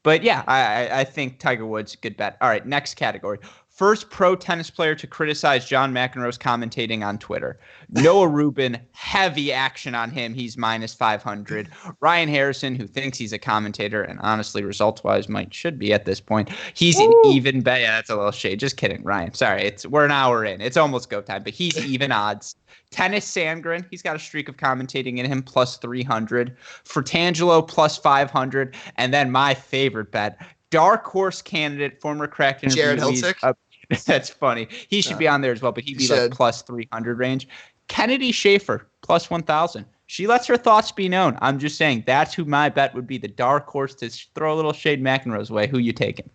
But, yeah, I think Tiger Woods, good bet. All right, next category. First pro tennis player to criticize John McEnroe's commentating on Twitter. Noah Rubin, heavy action on him. He's -500. Ryan Harrison, who thinks he's a commentator and honestly results-wise should be at this point. He's an even bet. Yeah, that's a little shade. Just kidding, Ryan. Sorry, we're an hour in. It's almost go time, but he's even odds. Tennis Sandgren, he's got a streak of commentating in him, +300. Fratangelo, +500. And then my favorite bet, dark horse candidate, former crack Jared Hiltzik. That's funny. He should be on there as well, but he'd be +300 range. Kennedy Schaefer, +1,000. She lets her thoughts be known. I'm just saying that's who my bet would be, the dark horse to throw a little shade McEnroe's way. Who you taking?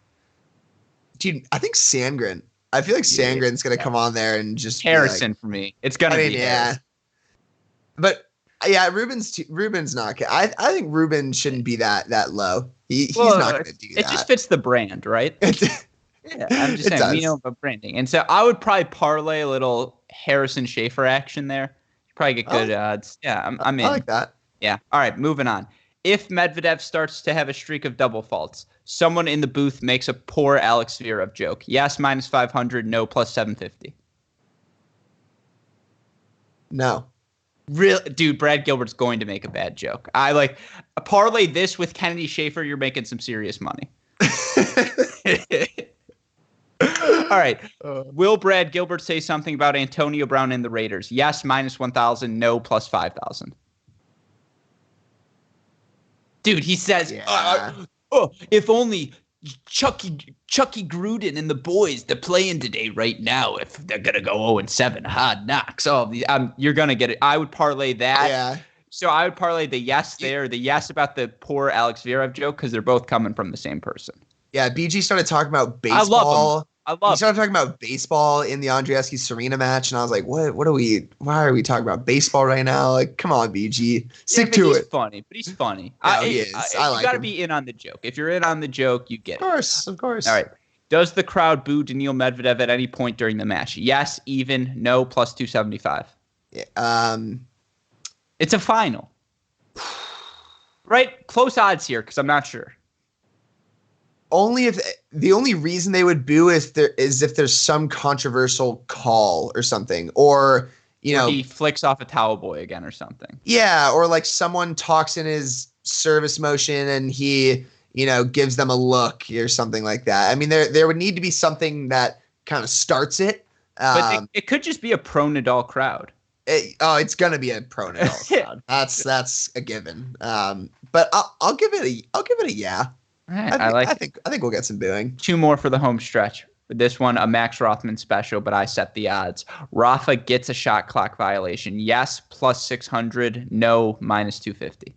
Dude, I think Sandgren. I feel like Sandgren's going to come on there and just Harrison for me. It's going to be Harrison. But yeah, Rubin's not. I think Rubin shouldn't be that low. He's not going to do that. It just fits the brand, right? Yeah, I'm just saying, we know about branding. And so I would probably parlay a little Harrison Schaefer action there. You probably get good odds. Yeah, I'm in. I like that. Yeah. All right, moving on. If Medvedev starts to have a streak of double faults, someone in the booth makes a poor Alex Zverev joke. Yes, -500. No, +750. No. Really, dude, Brad Gilbert's going to make a bad joke. I parlay this with Kennedy Schaefer. You're making some serious money. All right. Will Brad Gilbert say something about Antonio Brown and the Raiders? Yes, -1,000. No, +5,000. Dude, he says, if only Chucky Gruden and the boys, they're playing today right now. If they're going to go 0-7, hard knocks. You're going to get it. I would parlay that. Yeah. So I would parlay the yes there, the yes about the poor Alex Zverev joke, because they're both coming from the same person. Yeah, BG started talking about baseball. I love him. He started talking about baseball in the Andreescu Serena match, and I was like, why are we talking about baseball right now? Like, come on, BG. Stick to it. He's funny. No, he is. I like you got to him. be in on the joke. If you're in on the joke, you get it. Of course. All right. Does the crowd boo Daniil Medvedev at any point during the match? Yes, even, no, +275. Yeah, it's a final. Right? Close odds here, because I'm not sure. The only reason they would boo is if there's some controversial call or something, or he flicks off a towel boy again or something. Yeah, or like someone talks in his service motion and he gives them a look or something like that. I mean, there would need to be something that kind of starts it. But it could just be a pro Nadal crowd. It's gonna be a pro Nadal crowd. That's a given. But I'll give it a yeah. All right, I think we'll get some booing. 2 more for the home stretch. This one, a Max Rothman special, but I set the odds. Rafa gets a shot clock violation. Yes, plus 600. No, minus 250.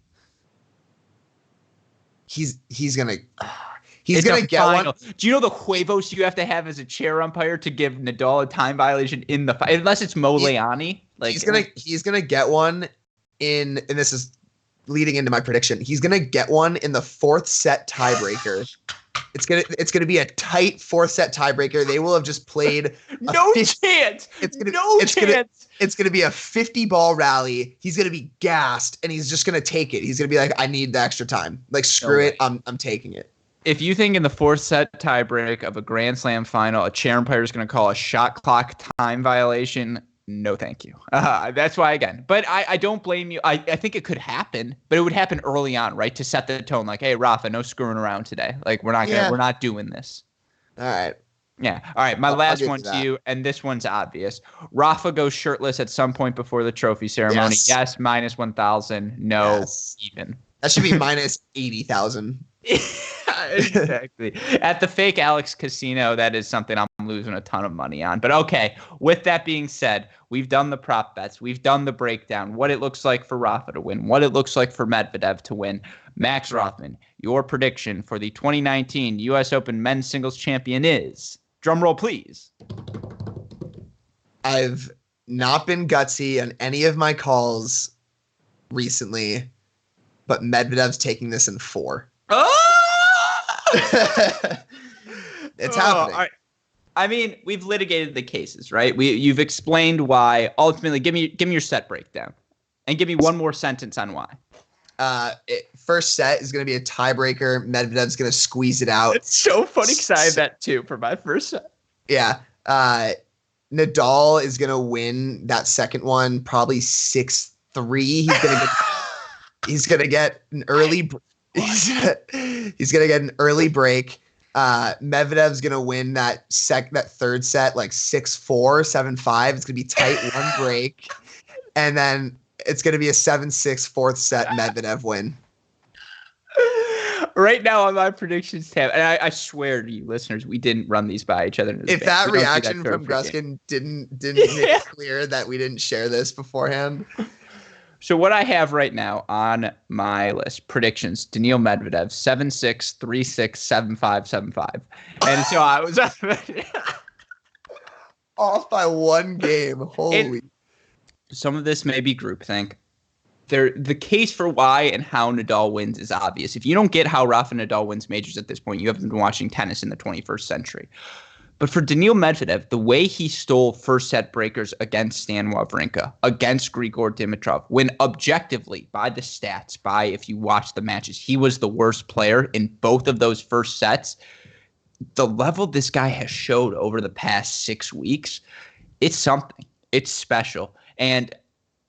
He's gonna get final. one. Do you know the huevos you have to have as a chair umpire to give Nadal a time violation in the fight? Unless it's Mo Leoni. Like he's gonna get one and this is leading into my prediction. He's gonna get one in the 4th set tiebreaker. It's gonna be a tight 4th set tiebreaker. They will have just played chance. It's gonna be a 50-ball rally. He's gonna be gassed and he's just gonna take it. He's gonna be like, I need the extra time. Like screw it, I'm taking it. If you think in the 4th set tiebreak of a Grand Slam final, a chair umpire is going to call a shot clock time violation, no thank you. That's why, again. But I don't blame you. I think it could happen, but it would happen early on, right, to set the tone. Like, hey, Rafa, no screwing around today. Like, we're not doing this. All right. Yeah. All right. My last one to you, and this one's obvious. Rafa goes shirtless at some point before the trophy ceremony. Yes, minus 1,000. No, even. That should be minus 80,000. Exactly. At the fake Alex Casino, that is something I'm losing a ton of money on. But okay, with that being said, we've done the prop bets. We've done the breakdown, what it looks like for Rafa to win, what it looks like for Medvedev to win. Max Rothman, your prediction for the 2019 U.S. Open men's singles champion is, drum roll please. I've not been gutsy on any of my calls recently, but Medvedev's taking this in 4. Oh! It's happening. Right. I mean, we've litigated the cases, right? You've explained why. Ultimately, give me your set breakdown, and give me one more sentence on why. First set is going to be a tiebreaker. Medvedev's going to squeeze it out. It's so funny because I had that too for my first set. Yeah. Nadal is going to win that second one, probably 6-3. He's going to get an early. He's gonna get an early break. Medvedev's gonna win that third set like 6-4, 7-5. It's gonna be tight, one break, and then it's gonna be a 7-6 4th set Medvedev win. Right now on my predictions tab, and I swear to you listeners, we didn't run these by each other. If that reaction from Gruskin didn't make it clear that we didn't share this beforehand. So what I have right now on my list, predictions, Daniil Medvedev, 7-6, 3-6, 7-5, 7-5. And so I was off by one game. Holy. Some of this may be groupthink. The case for why and how Nadal wins is obvious. If you don't get how Rafa Nadal wins majors at this point, you haven't been watching tennis in the 21st century. But for Daniil Medvedev, the way he stole first set breakers against Stan Wawrinka, against Grigor Dimitrov, when objectively, by the stats, if you watch the matches, he was the worst player in both of those first sets, the level this guy has showed over the past 6 weeks, it's something. It's special. And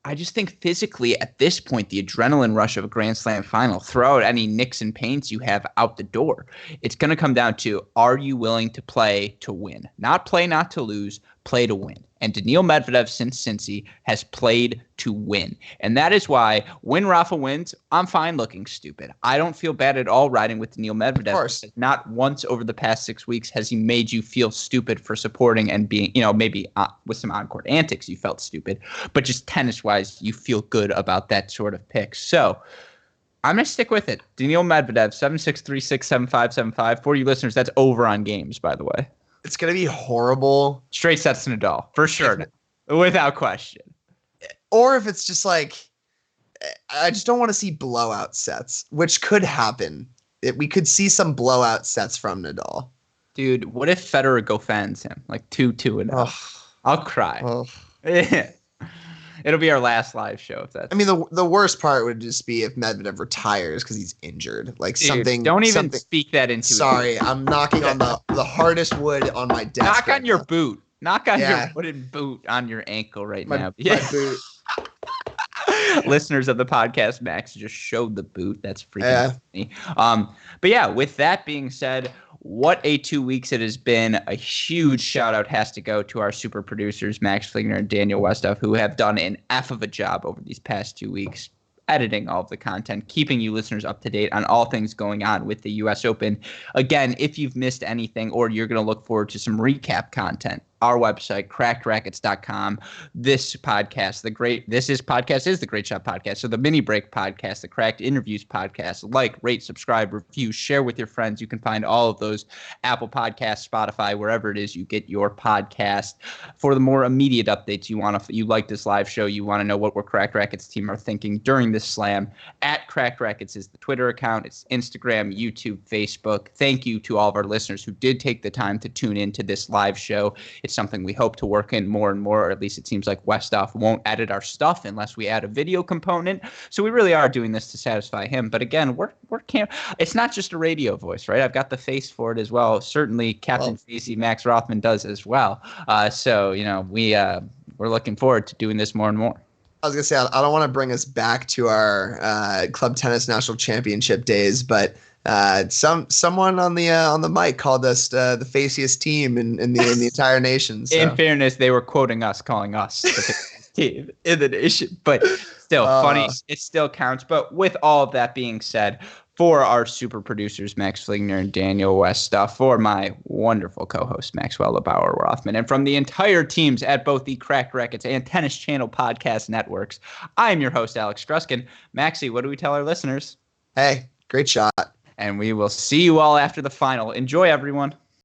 I just think physically at this point, the adrenaline rush of a Grand Slam final, throw out any nicks and pains you have out the door. It's going to come down to, are you willing to play to win? Not play not to lose, play to win. And Daniil Medvedev since Cincy has played to win. And that is why when Rafa wins, I'm fine looking stupid. I don't feel bad at all riding with Daniil Medvedev. Of course. Not once over the past 6 weeks has he made you feel stupid for supporting and being, maybe with some on-court antics you felt stupid. But just tennis-wise, you feel good about that sort of pick. So I'm going to stick with it. Daniil Medvedev, 7-6, 3-6, 7-5, 7-5. For you listeners, that's over on games, by the way. It's going to be horrible. Straight sets to Nadal, for sure. Without question. Or if it's just like, I just don't want to see blowout sets, which could happen. We could see some blowout sets from Nadal. Dude, what if Federer go-fans him? Like 2-2 and I'll cry. Oh. It'll be our last live show if that's. I mean, the worst part would just be if Medvedev retires because he's injured. Like something. Don't even speak that into. Sorry, I'm knocking on the hardest wood on my desk. Knock on your boot. Knock on your wooden boot on your ankle now. My boot. Listeners of the podcast, Max just showed the boot. That's freaking funny. But yeah, with that being said, what a 2 weeks it has been. A huge shout out has to go to our super producers, Max Fligner and Daniel Westoff, who have done an F of a job over these past 2 weeks. editing all of the content, keeping you listeners up to date on all things going on with the U.S. Open. Again, if you've missed anything or you're going to look forward to some recap content, our website, crackedrackets.com. This podcast, is the Great Shot Podcast. So the Mini Break Podcast, the Cracked Interviews Podcast, like, rate, subscribe, review, share with your friends. You can find all of those Apple Podcasts, Spotify, wherever it is you get your podcast. For the more immediate updates, you like this live show, you want to know what our Cracked Rackets team are thinking during this slam, at Cracked Rackets is the Twitter account. It's Instagram, YouTube, Facebook. Thank you to all of our listeners who did take the time to tune into this live show. It's something we hope to work in more and more, or at least it seems like Westhoff won't edit our stuff unless we add a video component. So we really are doing this to satisfy him. But again, it's not just a radio voice, right? I've got the face for it as well. Certainly Captain Facey, Max Rothman does as well. So, we're looking forward to doing this more and more. I was going to say, I don't want to bring us back to our club tennis national championship days, but someone on the mic called us the faciest team in the entire nation. So. In fairness, they were quoting us, calling us the faciest team in the nation, but still funny. It still counts. But with all of that being said, for our super producers, Max Fligner and Daniel Westhoff, for my wonderful co-host, Maxwell LeBauer Rothman, and from the entire teams at both the Cracked Rackets and Tennis Channel podcast networks, I'm your host, Alex Gruskin. Maxie, what do we tell our listeners? Hey, great shot. And we will see you all after the final. Enjoy, everyone.